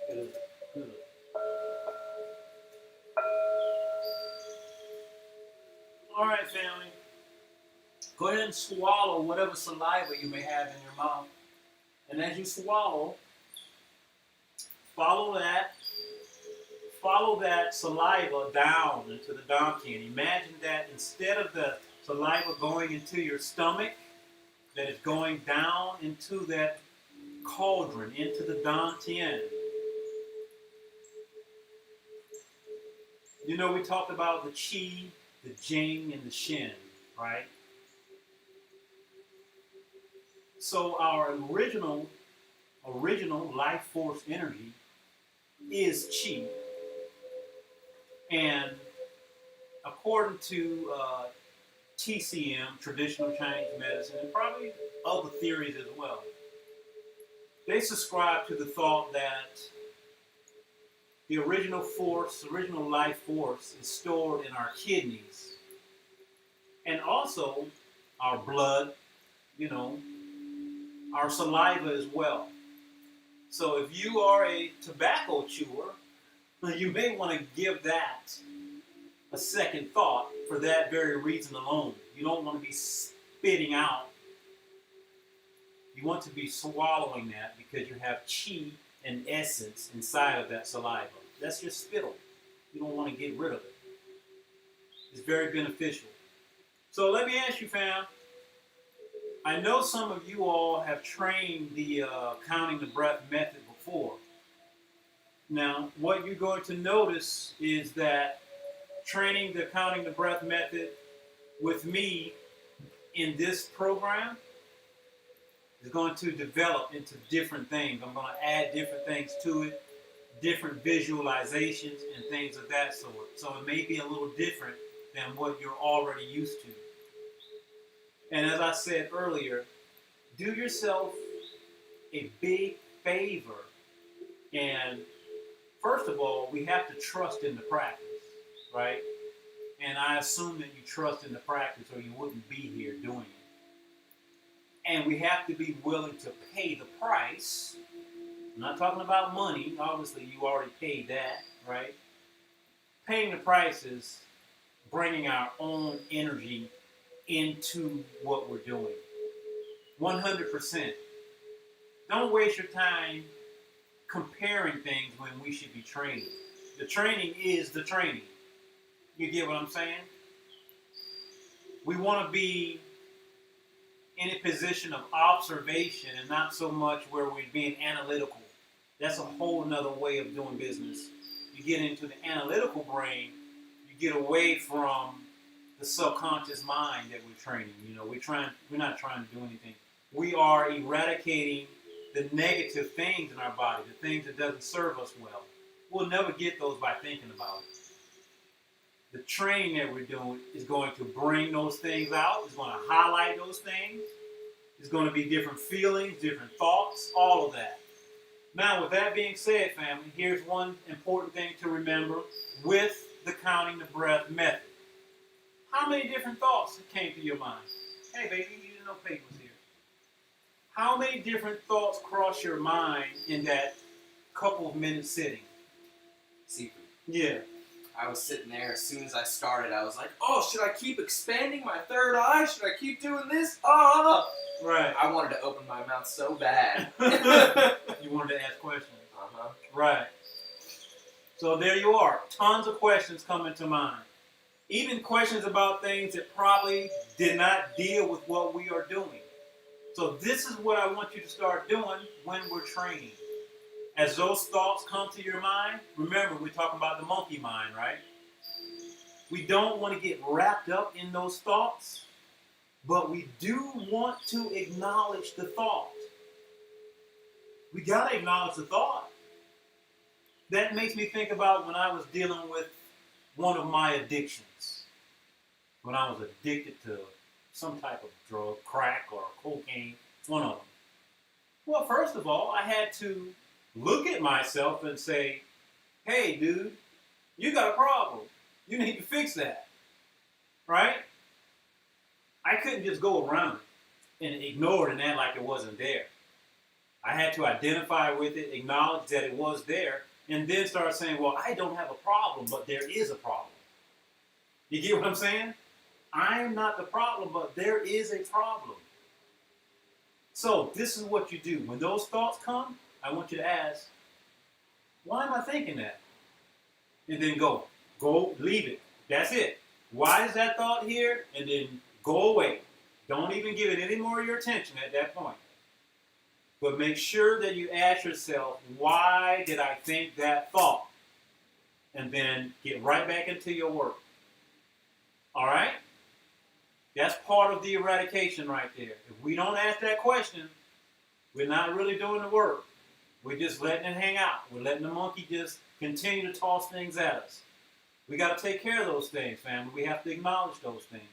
Good. Good. All right, family. Go ahead and swallow whatever saliva you may have in your mouth. And as you swallow, follow that saliva down into the dantian. Imagine that instead of the saliva going into your stomach, that it's going down into that cauldron, into the dantian. You know, we talked about the Qi, the Jing, and the Shen, right? So our original life force energy is Qi. And according to TCM, traditional Chinese medicine, and probably other theories as well, they subscribe to the thought that the original life force is stored in our kidneys. And also our blood, you know, our saliva as well. So if you are a tobacco chewer, you may want to give that a second thought for that very reason alone. You don't want to be spitting out. You want to be swallowing that because you have chi and essence inside of that saliva. That's your spittle. You don't want to get rid of it. It's very beneficial. So let me ask you, fam. I know some of you all have trained the counting the breath method before. Now, what you're going to notice is that training the counting the breath method with me in this program is going to develop into different things. I'm going to add different things to it, different visualizations and things of that sort. So it may be a little different than what you're already used to. And as I said earlier, do yourself a big favor. And first of all, we have to trust in the practice, right? And I assume that you trust in the practice or you wouldn't be here doing it. And we have to be willing to pay the price. I'm not talking about money. Obviously, you already paid that, right? Paying the price is bringing our own energy into what we're doing. 100%. Don't waste your time comparing things when we should be training. The training is the training. You get what I'm saying? We want to be in a position of observation and not so much where we're being analytical. That's a whole nother way of doing business. You get into the analytical brain, you get away from the subconscious mind that we're training. You know, we're not trying to do anything. We are eradicating the negative things in our body, the things that doesn't serve us well. We'll never get those by thinking about it. The training that we're doing is going to bring those things out. It's going to highlight those things. It's going to be different feelings, different thoughts, all of that. Now, with that being said, family, here's one important thing to remember with the counting the breath method. How many different thoughts came to your mind? Hey, baby, you didn't know Peyton was here. How many different thoughts cross your mind in that couple of minutes sitting? Seafood. Yeah. I was sitting there as soon as I started. I was like, oh, should I keep expanding my third eye? Should I keep doing this? Oh! Right. I wanted to open my mouth so bad. You wanted to ask questions. Uh-huh. Right. So there you are. Tons of questions coming to mind. Even questions about things that probably did not deal with what we are doing. So this is what I want you to start doing when we're training. As those thoughts come to your mind, remember we're talking about the monkey mind, right? We don't want to get wrapped up in those thoughts, but we do want to acknowledge the thought. We got to acknowledge the thought. That makes me think about when I was dealing with one of my addictions. When I was addicted to some type of drug, crack or cocaine, one of them. Well, first of all, I had to look at myself and say, hey, dude, you got a problem. You need to fix that. Right? I couldn't just go around and ignore it and act like it wasn't there. I had to identify with it, acknowledge that it was there, and then start saying, well, I don't have a problem, but there is a problem. You get what I'm saying? I am not the problem, but there is a problem. So this is what you do. When those thoughts come, I want you to ask, why am I thinking that? And then go, leave it. That's it. Why is that thought here? And then go away. Don't even give it any more of your attention at that point. But make sure that you ask yourself, why did I think that thought? And then get right back into your work. All right? That's part of the eradication right there. If we don't ask that question, we're not really doing the work. We're just letting it hang out. We're letting the monkey just continue to toss things at us. We got to take care of those things, family. We have to acknowledge those things.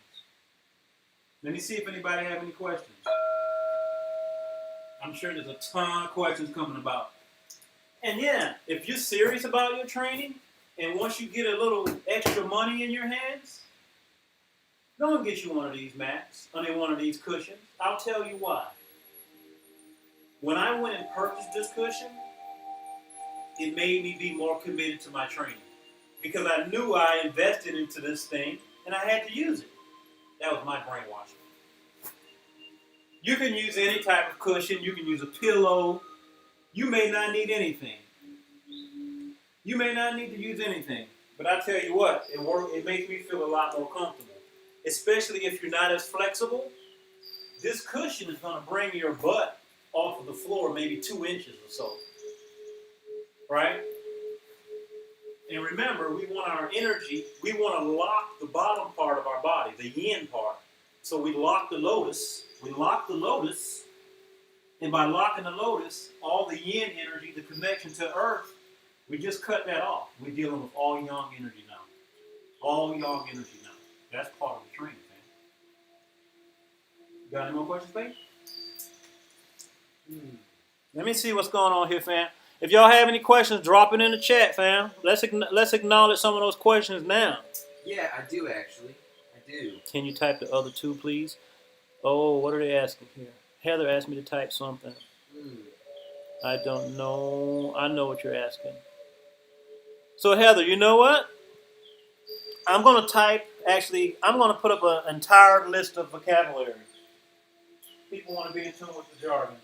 Let me see if anybody have any questions. I'm sure there's a ton of questions coming about. And yeah, if you're serious about your training, and once you get a little extra money in your hands, Go and get you one of these mats. One of these cushions. I'll tell you why. When I went and purchased this cushion, it made me be more committed to my training. Because I knew I invested into this thing, and I had to use it. That was my brainwashing. You can use any type of cushion. You can use a pillow. You may not need anything. You may not need to use anything. But I tell you what, it makes me feel a lot more comfortable. Especially if you're not as flexible. This cushion is going to bring your butt off of the floor maybe 2 inches or so. Right? And remember, we want our energy, we want to lock the bottom part of our body, the yin part. So we lock the lotus. And by locking the lotus, all the yin energy, the connection to earth, we just cut that off. We're dealing with all yang energy now. All yang energy now. That's part of the training, man. Got any more questions, babe? Let me see what's going on here, fam. If y'all have any questions, drop it in the chat, fam. Let's acknowledge some of those questions now. Yeah, I do actually. I do. Can you type the other two, please? Oh, what are they asking here? Heather asked me to type something. I don't know. I know what you're asking. So, Heather, you know what? I'm going to put up an entire list of vocabulary. People want to be in tune with the jargon.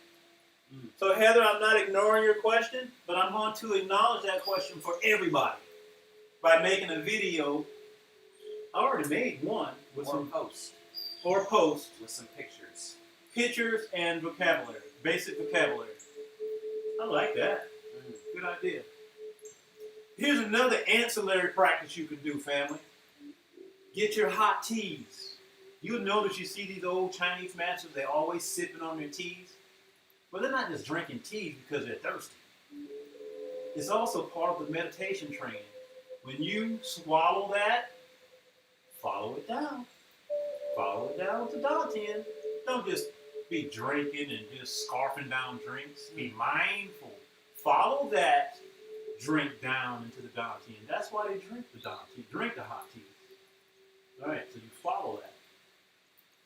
So, Heather, I'm not ignoring your question, but I'm going to acknowledge that question for everybody by making a video. I already made one with some posts. Or post with some pictures. Pictures and vocabulary. Basic vocabulary. I like that. Good idea. Here's another ancillary practice you can do, family. Get your hot teas. You'll notice you see these old Chinese masters, they're always sipping on their teas. Well, they're not just drinking teas because they're thirsty. It's also part of the meditation training. When you swallow that, follow it down. Follow it down to Dantian. Don't just be drinking and just scarfing down drinks. Be mindful. Follow that drink down into the Dantian. That's why they drink the Dantian. Drink the hot tea. All right, so you follow that.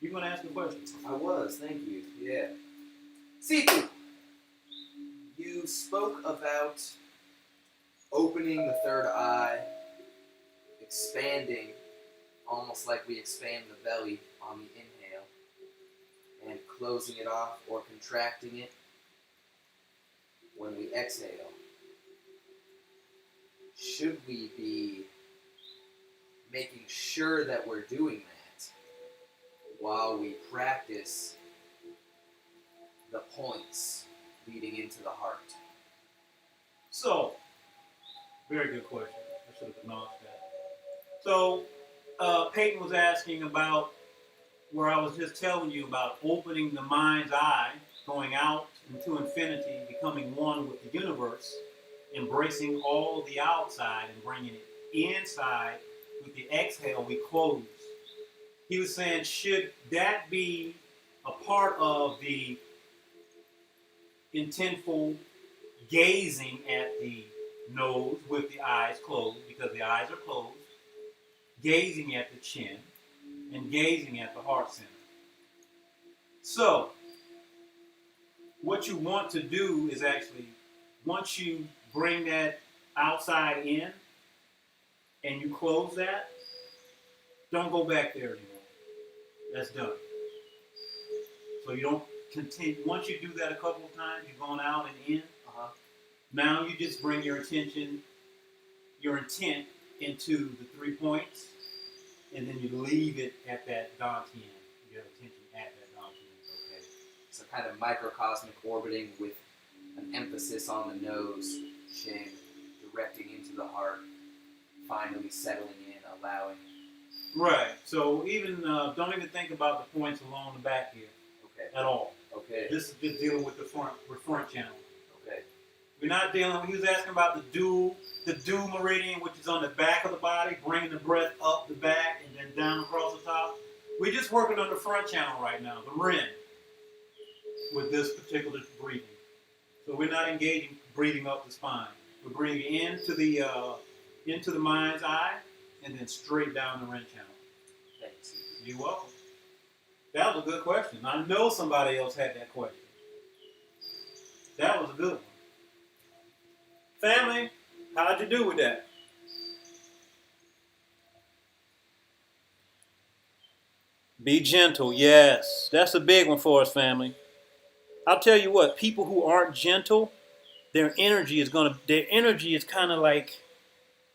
You're going to ask a question. I was, thank you. Yeah. Sifu, you spoke about opening the third eye, expanding, almost like we expand the belly on the inhale, and closing it off or contracting it when we exhale. Should we be making sure that we're doing that while we practice the points leading into the heart? So, very good question. I should have acknowledged that. So, Peyton was asking about where I was just telling you about opening the mind's eye, going out into infinity, becoming one with the universe, embracing all the outside and bringing it inside. With the exhale, we close. He was saying, should that be a part of the intentful gazing at the nose with the eyes closed, because the eyes are closed, gazing at the chin, and gazing at the heart center. So, what you want to do is actually, once you bring that outside in, and you close that, don't go back there anymore. That's done. So you don't continue. Once you do that a couple of times, you've gone out and in. Now you just bring your attention, your intent into the 3 points, and then you leave it at that Dantian. Your attention at that Dantian. Okay. So kind of microcosmic orbiting with an emphasis on the nose, chin, directing into the heart, finally settling in, allowing. Right. So don't even think about the points along the back here. Okay. At all. Okay. This is just dealing with the front channel. Okay. We're not dealing. He was asking about the dual meridian, which is on the back of the body, bringing the breath up the back and then down across the top. We're just working on the front channel right now, the Ren, with this particular breathing. So we're not engaging breathing up the spine. We're breathing into the mind's eye and then straight down the Ren channel. Thanks. You're welcome. That was a good question. I know somebody else had that question. That was a good one. Family, how'd you do with that? Be gentle, yes. That's a big one for us, family. I'll tell you what, people who aren't gentle, their energy is kind of like,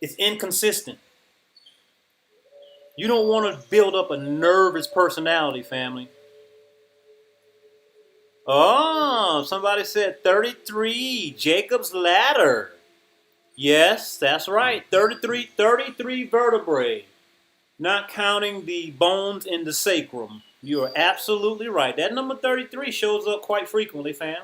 it's inconsistent. You don't want to build up a nervous personality, family. Oh, somebody said 33, Jacob's ladder. Yes, that's right. 33 vertebrae, not counting the bones in the sacrum. You are absolutely right. That number 33 shows up quite frequently, fam.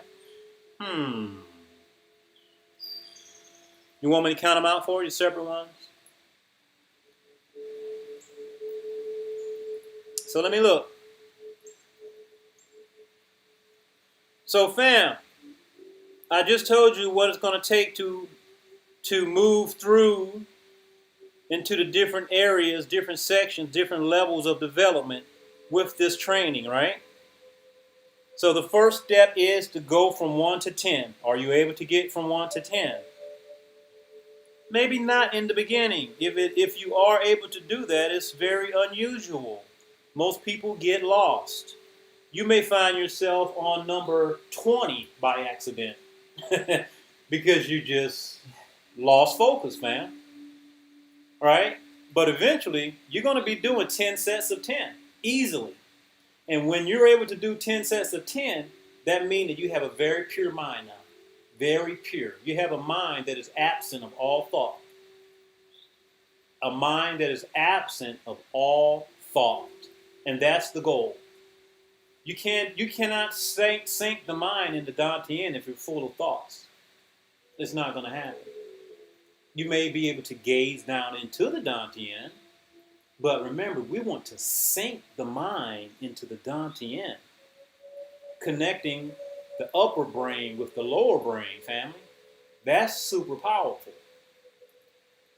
You want me to count them out for you, separate ones? So let me look. So, fam, I just told you what it's going to take to move through into the different areas, different sections, different levels of development with this training, right? So the first step is to go from 1 to 10. Are you able to get from 1 to 10? Maybe not in the beginning. If you are able to do that, it's very unusual. Most people get lost. You may find yourself on number 20 by accident because you just lost focus, fam. Right? But eventually, you're going to be doing 10 sets of 10 easily. And when you're able to do 10 sets of 10, that means that you have a very pure mind now. Very pure. You have a mind that is absent of all thought. A mind that is absent of all thought. And that's the goal. You cannot sink the mind into Dantian if you're full of thoughts. It's not going to happen. You may be able to gaze down into the Dantian, but remember, we want to sink the mind into the Dantian, connecting the upper brain with the lower brain, family. That's super powerful.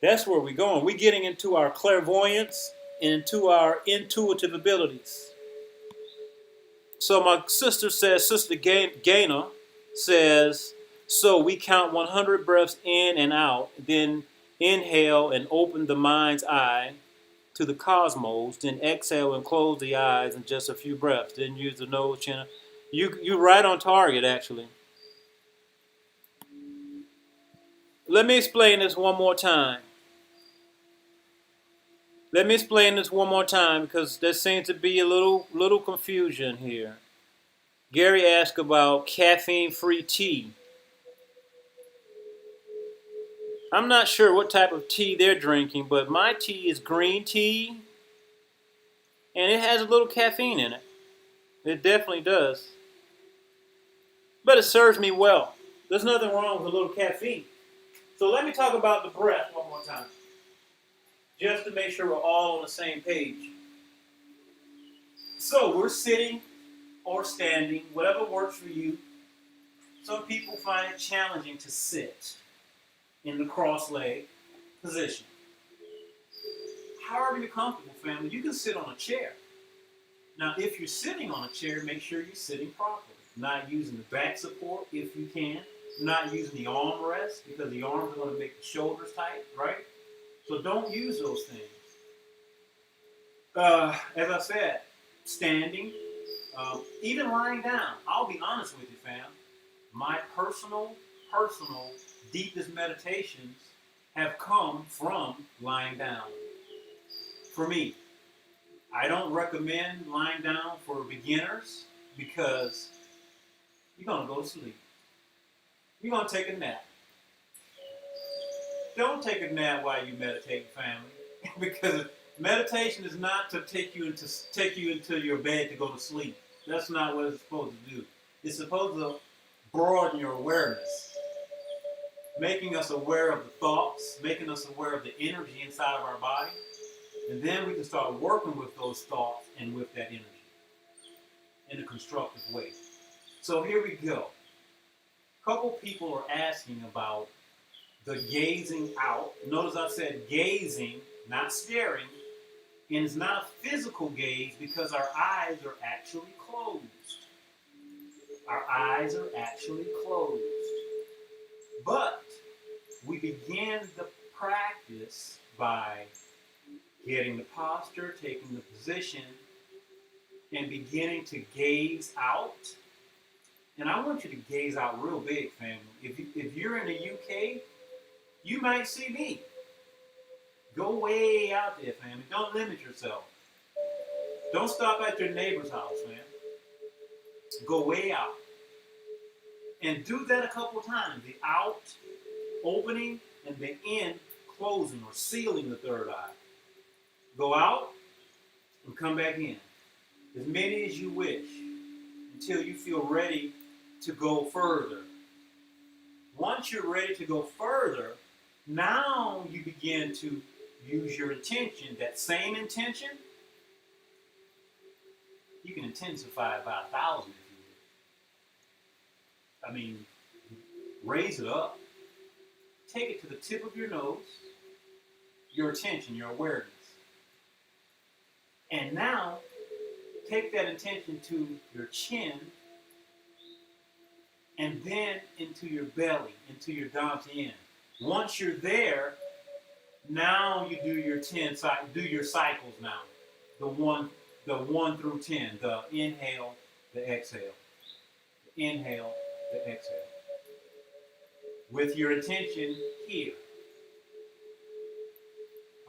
That's where we're going. We're getting into our clairvoyance and into our intuitive abilities. So my sister says, Sister Gaina says, so we count 100 breaths in and out, then inhale and open the mind's eye to the cosmos, then exhale and close the eyes in just a few breaths. Then use the nose, chin. You're right on target, actually. Let me explain this one more time. Because there seems to be a little confusion here. Gary asked about caffeine-free tea. I'm not sure what type of tea they're drinking, but my tea is green tea, and it has a little caffeine in it. It definitely does. But it serves me well. There's nothing wrong with a little caffeine. So let me talk about the breath one more time, just to make sure we're all on the same page. So we're sitting or standing, whatever works for you. Some people find it challenging to sit in the cross-leg position. However you're comfortable, family, you can sit on a chair. Now, if you're sitting on a chair, make sure you're sitting properly. Not using the back support if you can. Not using the armrest because the arms are going to make the shoulders tight, right? So don't use those things. As I said, standing, even lying down. I'll be honest with you, fam. My personal, deepest meditations have come from lying down. For me, I don't recommend lying down for beginners because you're going to go to sleep. You're going to take a nap. Don't take a nap while you meditate, family, because meditation is not to take you into your bed to go to sleep. That's not what it's supposed to do. It's supposed to broaden your awareness, making us aware of the thoughts, making us aware of the energy inside of our body, and then we can start working with those thoughts and with that energy in a constructive way. So here we go. A couple people are asking about the gazing out. Notice I said gazing, not staring, And it's not a physical gaze because our eyes are actually closed. Our eyes are actually closed. But we begin the practice by getting the posture, taking the position, and beginning to gaze out. And I want you to gaze out real big, family. If you're in the UK, you might see me. Go way out there, family. Don't limit yourself. Don't stop at your neighbor's house, man. Go way out. And do that a couple times. The out, opening, and the in, closing or sealing the third eye. Go out and come back in. As many as you wish until you feel ready to go further. Once you're ready to go further, now you begin to use your intention. That same intention, you can intensify it by 1,000 if you will. I mean, raise it up. Take it to the tip of your nose, your attention, your awareness. And now, take that intention to your chin, and then into your belly, into your dantian. Once you're there, now you do your do your cycles now. The one through 10. The inhale, the exhale. The inhale, the exhale. With your attention here.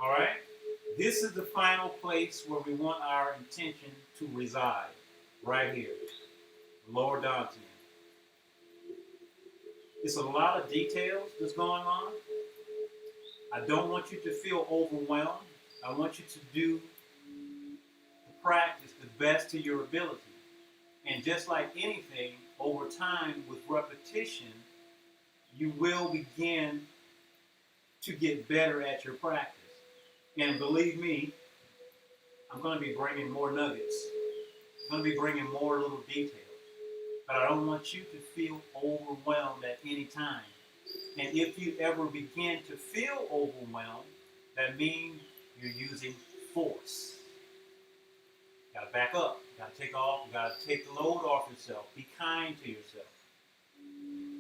All right? This is the final place where we want our intention to reside. Right here. Lower dantian. It's a lot of details that's going on. I don't want you to feel overwhelmed. I want you to do the practice the best to your ability. And just like anything, over time with repetition, you will begin to get better at your practice. And believe me, I'm going to be bringing more nuggets. I'm going to be bringing more little details. But I don't want you to feel overwhelmed at any time. And if you ever begin to feel overwhelmed, that means you're using force. You got to back up. You got to take off. You got to take the load off yourself. Be kind to yourself.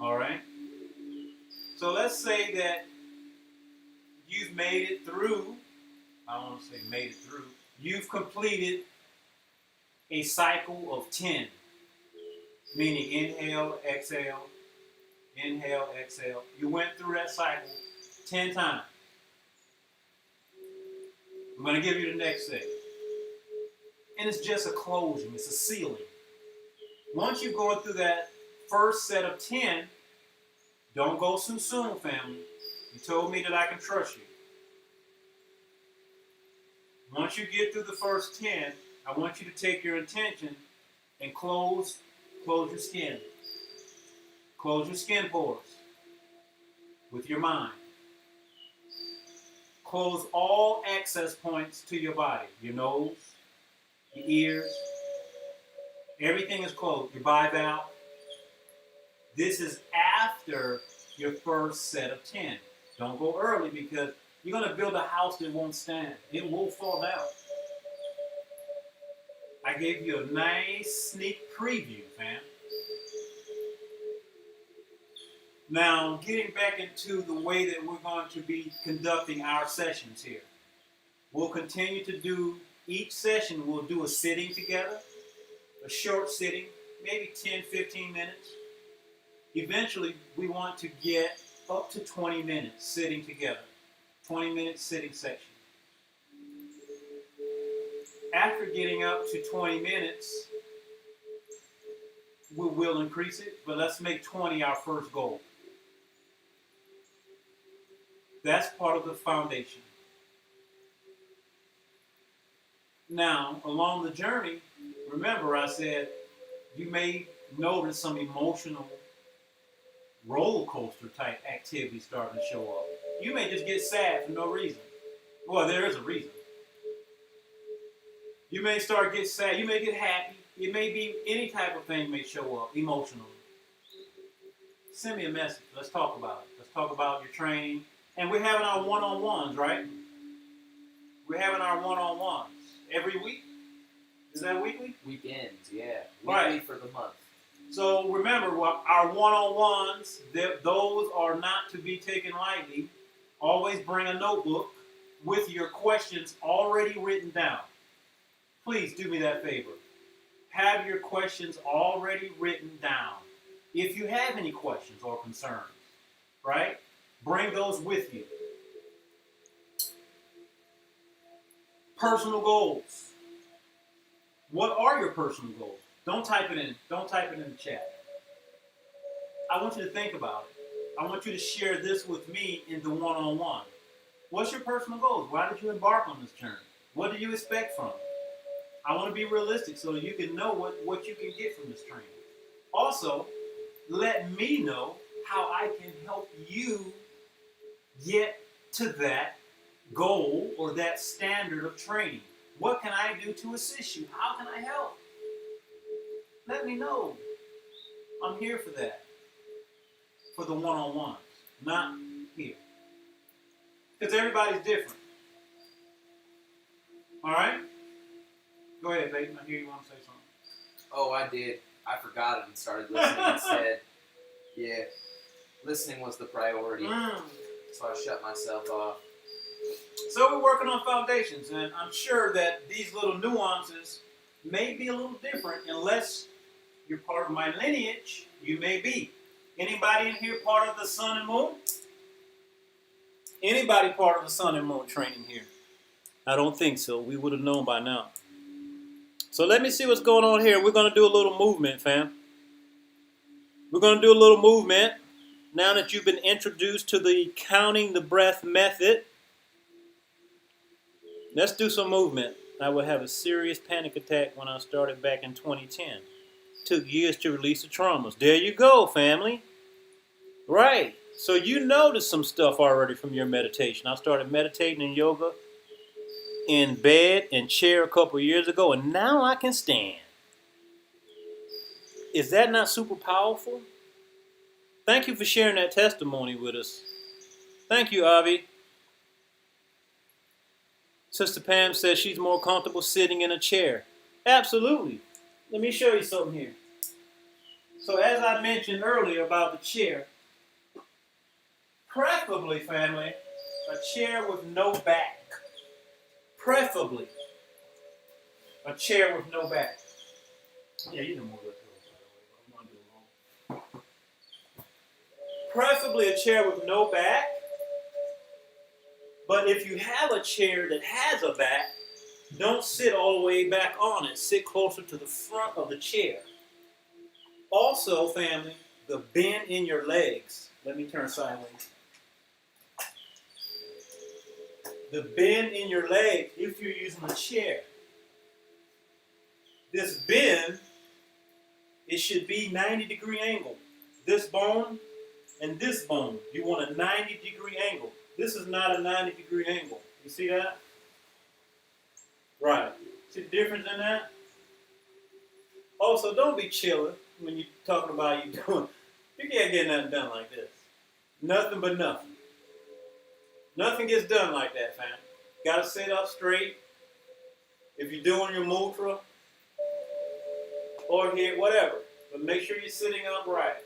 All right? So let's say that you've made it through. I don't want to say made it through. You've completed a cycle of 10. Meaning inhale, exhale, inhale, exhale. You went through that cycle 10 times. I'm going to give you the next thing. And it's just a closing. It's a sealing. Once you've gone through that first set of 10, don't go too soon, family. You told me that I can trust you. Once you get through the first 10, I want you to take your intention and close your skin. Close your skin pores with your mind. Close all access points to your body. Your nose, your ears, everything is closed. Your bivalve. This is after your first set of 10. Don't go early because you're going to build a house that won't stand. It will fall down. I gave you a nice sneak preview, fam. Now, getting back into the way that we're going to be conducting our sessions here. We'll continue to do, each session we'll do a sitting together, a short sitting, maybe 10, 15 minutes. Eventually, we want to get up to 20 minutes sitting together. 20-minute sitting section. After getting up to 20 minutes, we will increase it, but let's make 20 our first goal. That's part of the foundation. Now, along the journey, remember I said you may notice some emotional roller coaster type activity starting to show up. You may just get sad for no reason. Well, there is a reason. You may start get sad. You may get happy. It may be any type of thing may show up emotionally. Send me a message. Let's talk about it. Let's talk about your training. And we're having our one-on-ones, right? We're having our one-on-ones. every week. Is that weekly? Weekends, yeah. Right. Weekly for the month. So remember, our one-on-ones, those are not to be taken lightly. Always bring a notebook with your questions already written down. Please do me that favor. Have your questions already written down. If you have any questions or concerns, right? Bring those with you. Personal goals. What are your personal goals? Don't type it in. Don't type it in the chat. I want you to think about it. I want you to share this with me in the one-on-one. What's your personal goals? Why did you embark on this journey? What do you expect from it? I want to be realistic so you can know what you can get from this training. Also, let me know how I can help you get to that goal or that standard of training. What can I do to assist you? How can I help? Let me know. I'm here for that. For the one-on-ones, not here. Because everybody's different. All right? Go ahead, babe. I hear you want to say something. Oh, I did. I forgot it and started listening instead. Yeah. Listening was the priority. So I shut myself off. So we're working on foundations, and I'm sure that these little nuances may be a little different unless you're part of my lineage. You may be. Anybody in here part of the sun and moon? Anybody part of the sun and moon training here? I don't think so. We would have known by now. So let me see what's going on here. We're going to do a little movement, fam. We're going to do a little movement. Now that you've been introduced to the counting the breath method, let's do some movement. I would have a serious panic attack when I started back in 2010. Took years to release the traumas. There you go, family. Right. So you noticed some stuff already from your meditation. I started meditating in yoga in bed and chair a couple years ago, and now I can stand. Is that not super powerful? Thank you for sharing that testimony with us. Thank you, Avi. Sister Pam says she's more comfortable sitting in a chair. Absolutely. Let me show you something here. So as I mentioned earlier about the chair, preferably, family, a chair with no back. Preferably, a chair with no back. Yeah, you know more about that. I'm not doing wrong. Preferably a chair with no back. But if you have a chair that has a back, don't sit all the way back on it. Sit closer to the front of the chair. Also, family, the bend in your legs. Let me turn sideways. The bend in your leg if you're using a chair. This bend, it should be 90-degree angle. This bone and this bone, you want a 90-degree angle. This is not a 90-degree angle. You see that? Right. See the difference in that? Also, don't be chilling when you're talking about you doing. You can't get nothing done like this. Nothing but nothing. Nothing gets done like that, fam. Gotta sit up straight. If you're doing your mudra or here, whatever. But make sure you're sitting upright.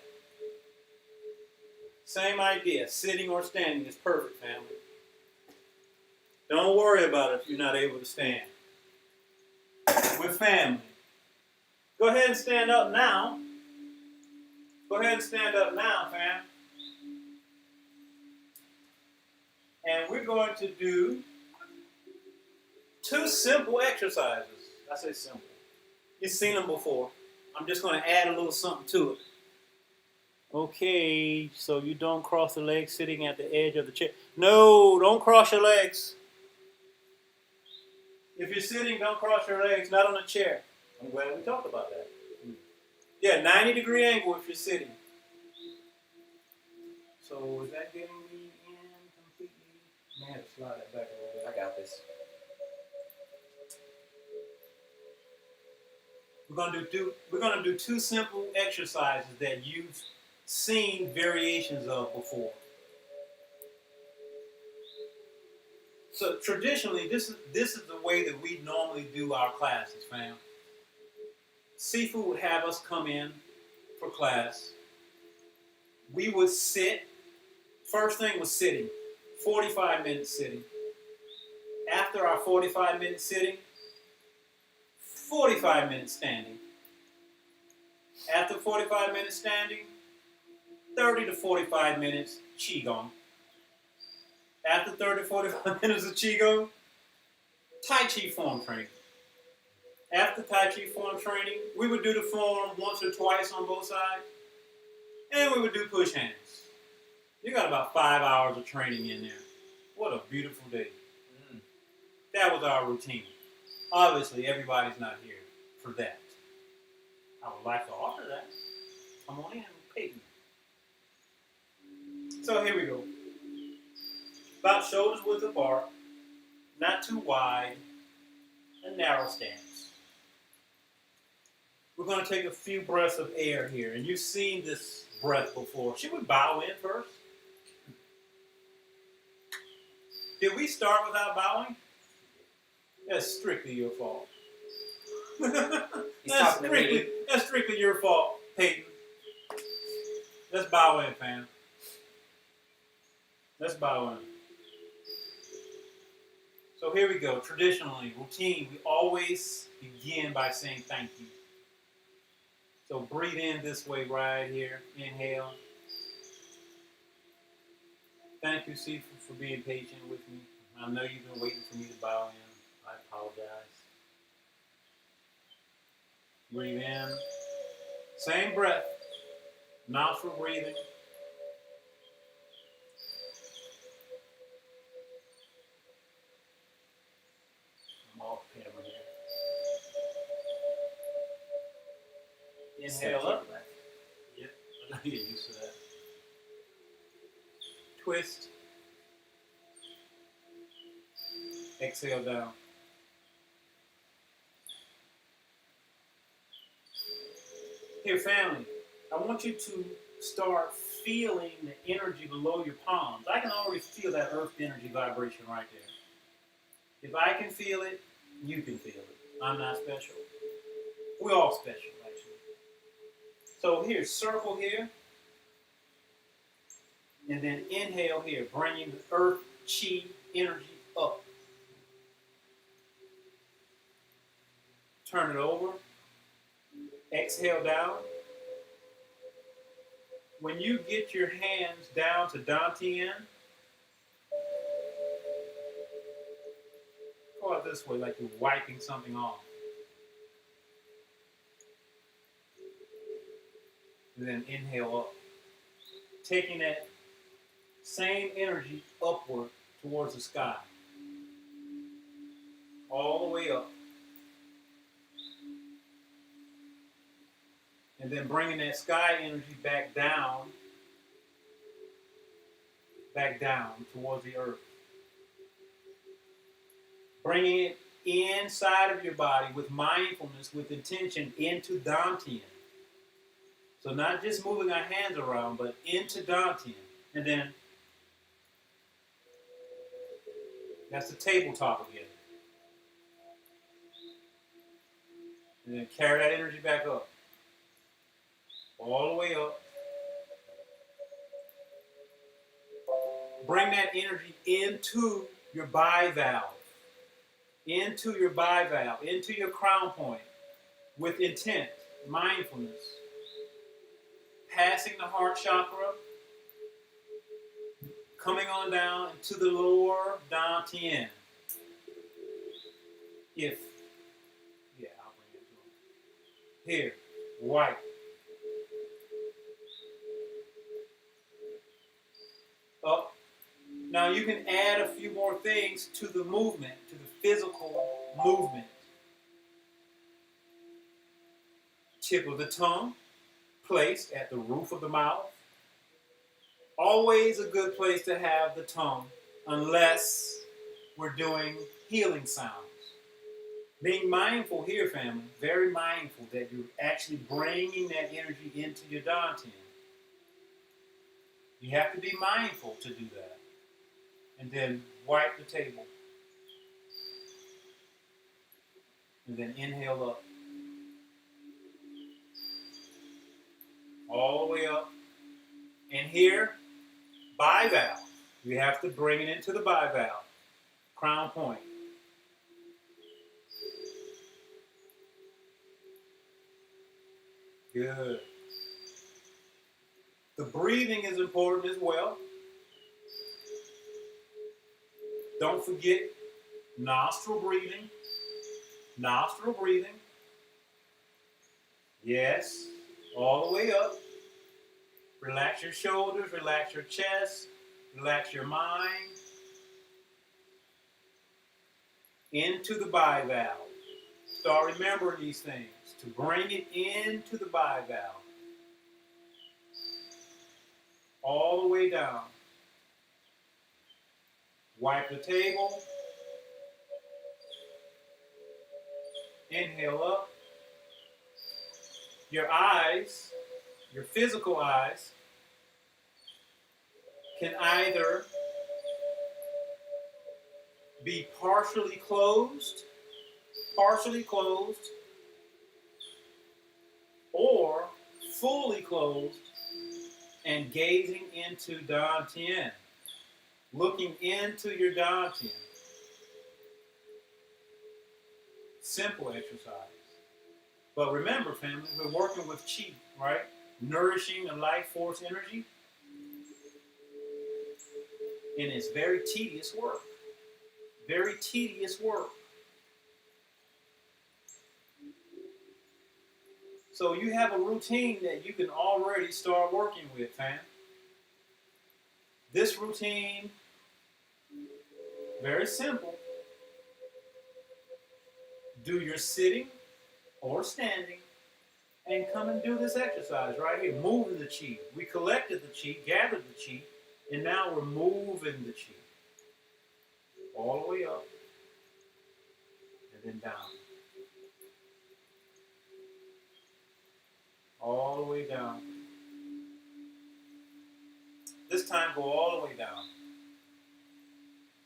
Same idea. Sitting or standing is perfect, family. Don't worry about it if you're not able to stand. We're family. Go ahead and stand up now. Go ahead and stand up now, fam. And we're going to do 2 simple exercises. I say simple. You've seen them before. I'm just going to add a little something to it. Okay, so you don't cross the legs sitting at the edge of the chair. No, don't cross your legs. If you're sitting, don't cross your legs, not on a chair. I'm glad we talked about that. Yeah, 90-degree angle if you're sitting. So is that getting me in completely? I may have to slide that back a little bit. I got this. We're gonna do 2 simple exercises that you've seen variations of before. So traditionally, this is the way that we normally do our classes, fam. Sifu would have us come in for class. We would sit. First thing was sitting. 45 minutes sitting. After our 45 minutes sitting, 45 minutes standing. After 45 minutes standing, 30 to 45 minutes Qigong. After 30 to 45 minutes of Qigong, Tai Chi form training. After Tai Chi form training, we would do the form once or twice on both sides, and we would do push hands. You got about 5 hours of training in there. What a beautiful day. That was our routine. Obviously, everybody's not here for that. I would like to offer that. Come on in and pay me. So here we go. About shoulders width apart, not too wide, a narrow stance. We're going to take a few breaths of air here, and you've seen this breath before. Should we bow in first? Did we start without bowing? That's strictly your fault. That's strictly your fault, Peyton. Let's bow in, fam. Let's bow in. So here we go. Traditionally, routine, we always begin by saying thank you. So breathe in this way right here. Inhale. Thank you, Sifu, for being patient with me. I know you've been waiting for me to bow in. I apologize. Breathe in. Same breath. Nostril breathing. I'm off camera here. Inhale up. Yep, I know you get used to that. Twist. Exhale down. Here, family, I want you to start feeling the energy below your palms. I can already feel that earth energy vibration right there. If I can feel it, you can feel it. I'm not special. We're all special, actually. So here, circle here. And then inhale here, bringing the earth chi energy up. Turn it over. Exhale down. When you get your hands down to Dantian, go out this way like you're wiping something off. And then inhale up. Taking that same energy upward towards the sky. All the way up. And then bringing that sky energy back down towards the earth. Bringing it inside of your body with mindfulness, with intention, into Dantian. So not just moving our hands around, but into Dantian. And then, that's the tabletop again. And then carry that energy back up. All the way up. Bring that energy into your bivalve. Into your bivalve. Into your crown point. With intent. Mindfulness. Passing the heart chakra. Coming on down into the lower Dantian. I'll bring it to him. Here. White. Up. Now you can add a few more things to the movement, to the physical movement. Tip of the tongue, placed at the roof of the mouth. Always a good place to have the tongue, unless we're doing healing sounds. Being mindful here, family, very mindful that you're actually bringing that energy into your Dantian. You have to be mindful to do that. And then wipe the table. And then inhale up. All the way up. And here, bivalve. You have to bring it into the bivalve. Crown point. Good. The breathing is important as well. Don't forget nostril breathing. Nostril breathing. Yes. All the way up. Relax your shoulders, relax your chest, relax your mind. Into the bivalve. Start remembering these things to bring it into the bivalve. All the way down. Wipe the table. Inhale up. Your eyes, your physical eyes, can either be partially closed, or fully closed and gazing into Dantian, looking into your Dantian. Simple exercise. But remember, family, we're working with Qi, right? Nourishing the life force energy. And it's very tedious work. Very tedious work. So you have a routine that you can already start working with, fam. This routine, very simple. Do your sitting or standing and come and do this exercise right here. Moving the Qi. We collected the Qi, gathered the Qi, and now we're moving the Qi. All the way up and then down. All the way down. This time go all the way down.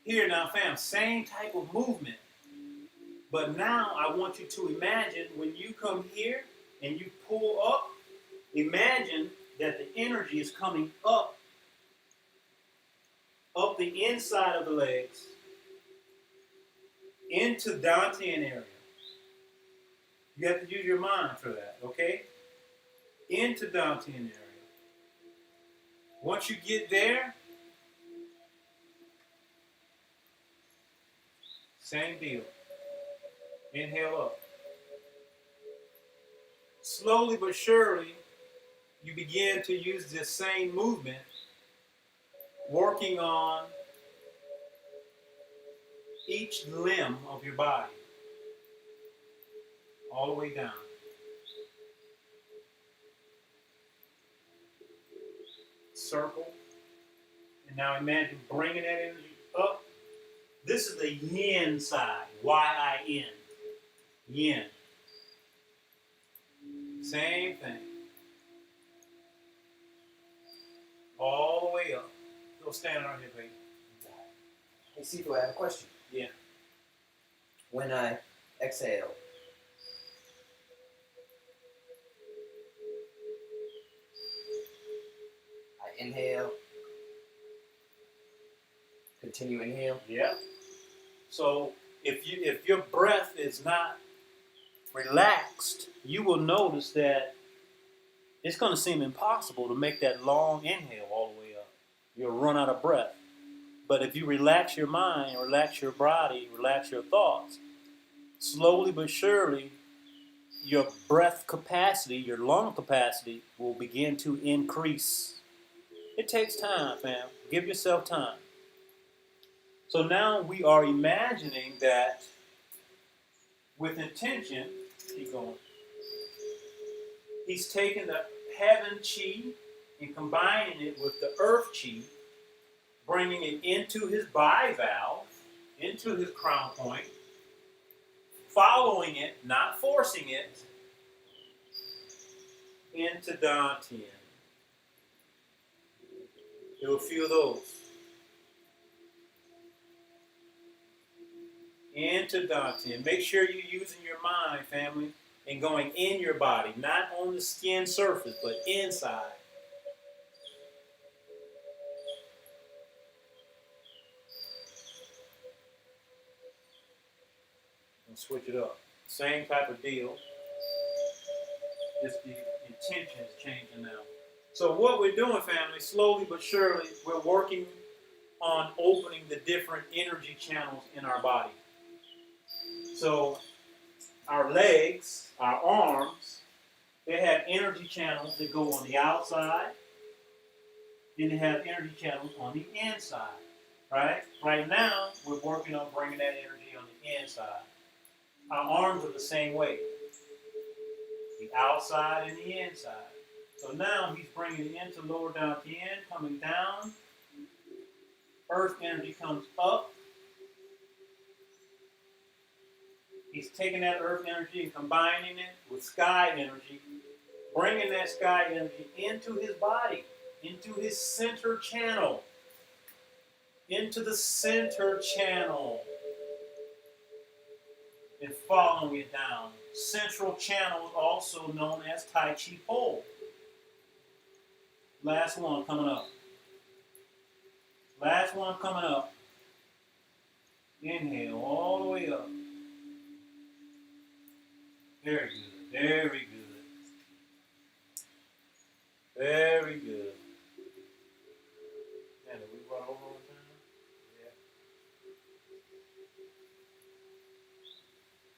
Here now, fam, same type of movement. But now I want you to imagine when you come here and you pull up, imagine that the energy is coming up the inside of the legs, into Dantian area. You have to use your mind for that, okay? Into Dantian area. Once you get there, same deal. Inhale up. Slowly but surely, you begin to use this same movement, working on each limb of your body, all the way down. Circle. And now imagine bringing that energy up. This is the yin side, Y-I-N. Yin. Same thing. All the way up. Go stand on here, baby. Hey, Sifu, I have a question. Yeah. When I exhale, I inhale, continue inhale. Yeah. So if your breath is not relaxed, you will notice that it's going to seem impossible to make that long inhale all the way up. You'll run out of breath. But if you relax your mind, relax your body, relax your thoughts, slowly but surely, your breath capacity, your lung capacity will begin to increase. It takes time, fam. Give yourself time. So now we are imagining that with intention, keep going. He's taking the heaven chi and combining it with the earth chi, bringing it into his bivalve, into his crown point, following it, not forcing it, into Dantian. You'll feel those. Into into Dantian. Make sure you're using your mind, family, and going in your body, not on the skin surface, but inside. And switch it up. Same type of deal. Just the intention is changing now. So what we're doing, family, slowly but surely, we're working on opening the different energy channels in our body. So our legs, our arms, they have energy channels that go on the outside, and they have energy channels on the inside, right? Right now, we're working on bringing that energy on the inside. Our arms are the same way, the outside and the inside. So now he's bringing it into lower down at the end, coming down. Earth energy comes up. He's taking that earth energy and combining it with sky energy, bringing that sky energy into his body, into his center channel, into the center channel, and following it down. Central channel, also known as Tai Chi pole. Last one coming up. Last one coming up. Inhale all the way up. Very good. Very good. Very good. Man, did we run over on time? Yeah.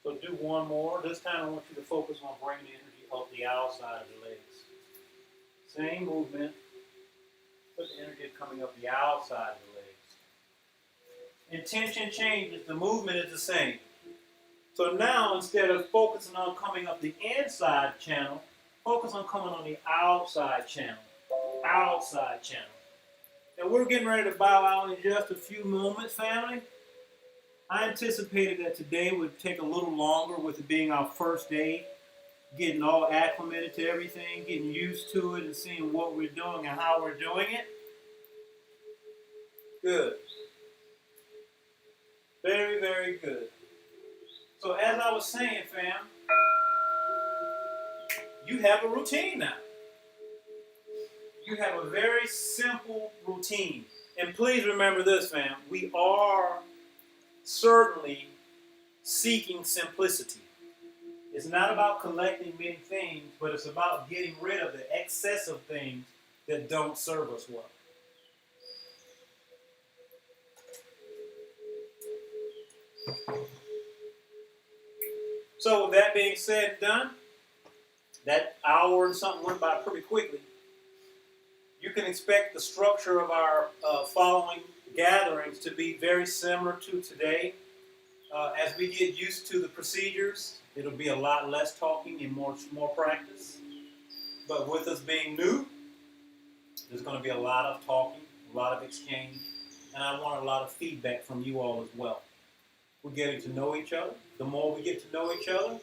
So do one more. This time I want you to focus on bringing the energy up the outside of the legs. Same movement, but the energy is coming up the outside of the legs. Intention changes. The movement is the same. So now, instead of focusing on coming up the inside channel, focus on coming on the outside channel. Outside channel. Now we're getting ready to bow out in just a few moments, family. I anticipated that today would take a little longer with it being our first day, getting all acclimated to everything, getting used to it and seeing what we're doing and how we're doing it. Good. Very, very good. So as I was saying, fam, you have a routine now. You have a very simple routine. And please remember this, fam. We are certainly seeking simplicity. It's not about collecting many things, but it's about getting rid of the excessive things that don't serve us well. So with that being said and done, that hour and something went by pretty quickly. You can expect the structure of our following gatherings to be very similar to today. As we get used to the procedures, it'll be a lot less talking and more practice. But with us being new, there's going to be a lot of talking, a lot of exchange, and I want a lot of feedback from you all as well. We're getting to know each other. The more we get to know each other,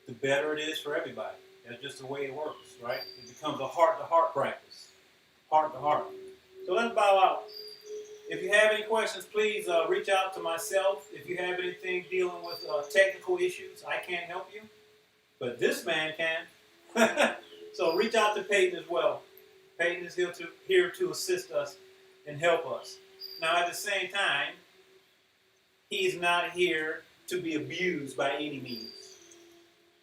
the better it is for everybody. That's just the way it works, right? It becomes a heart-to-heart practice. Heart-to-heart. So let's bow out. If you have any questions, please reach out to myself. If you have anything dealing with technical issues, I can't help you. But this man can. So reach out to Peyton as well. Peyton is here to assist us and help us. Now, at the same time, he's not here to be abused by any means.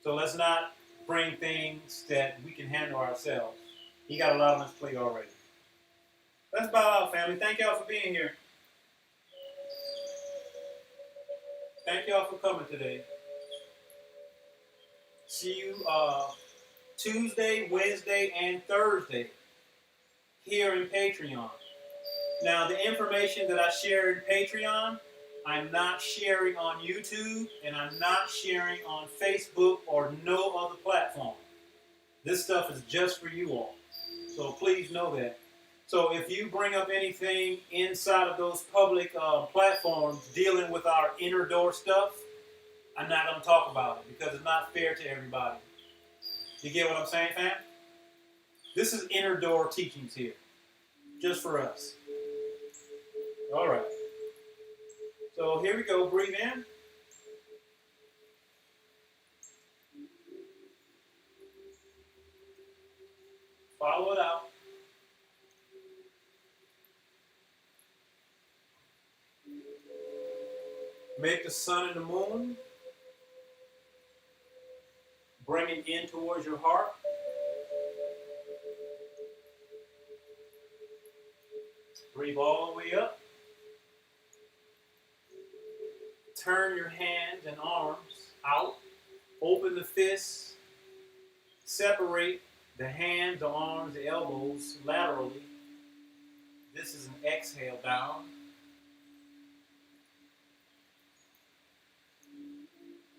So let's not bring things that we can handle ourselves. He got a lot on his plate already. Let's bow out, family. Thank y'all for being here. Thank y'all for coming today. See you Tuesday, Wednesday, and Thursday here in Patreon. Now, the information that I share in Patreon, I'm not sharing on YouTube, and I'm not sharing on Facebook or no other platform. This stuff is just for you all. So please know that. So if you bring up anything inside of those public platforms dealing with our inner door stuff, I'm not going to talk about it because it's not fair to everybody. You get what I'm saying, fam? This is inner door teachings here, just for us. All right. So here we go. Breathe in. Follow it out. Make the sun and the moon. Bring it in towards your heart. Breathe all the way up. Turn your hands and arms out. Open the fists. Separate the hands, the arms, the elbows laterally. This is an exhale down.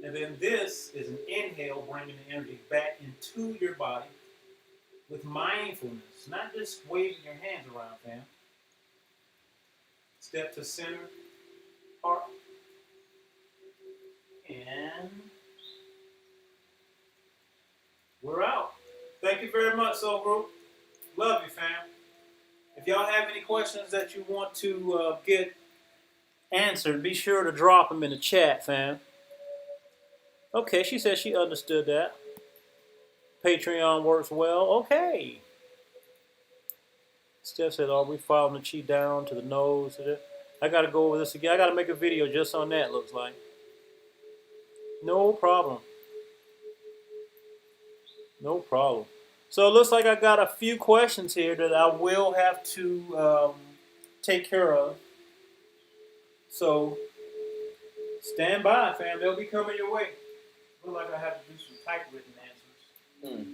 And then this is an inhale, bringing the energy back into your body with mindfulness, not just waving your hands around, fam. Step to center, heart, and we're out. Thank you very much, Soul Group. Love you, fam. If y'all have any questions that you want to get answered, be sure to drop them in the chat, fam. Okay, she said she understood that. Patreon works well. Okay. Steph said, are we following the chi down to the nose? I got to go over this again. I got to make a video just on that, looks like. No problem. No problem. So it looks like I got a few questions here that I will have to take care of. So stand by, fam. They'll be coming your way. Look like I have to do some typewritten answers.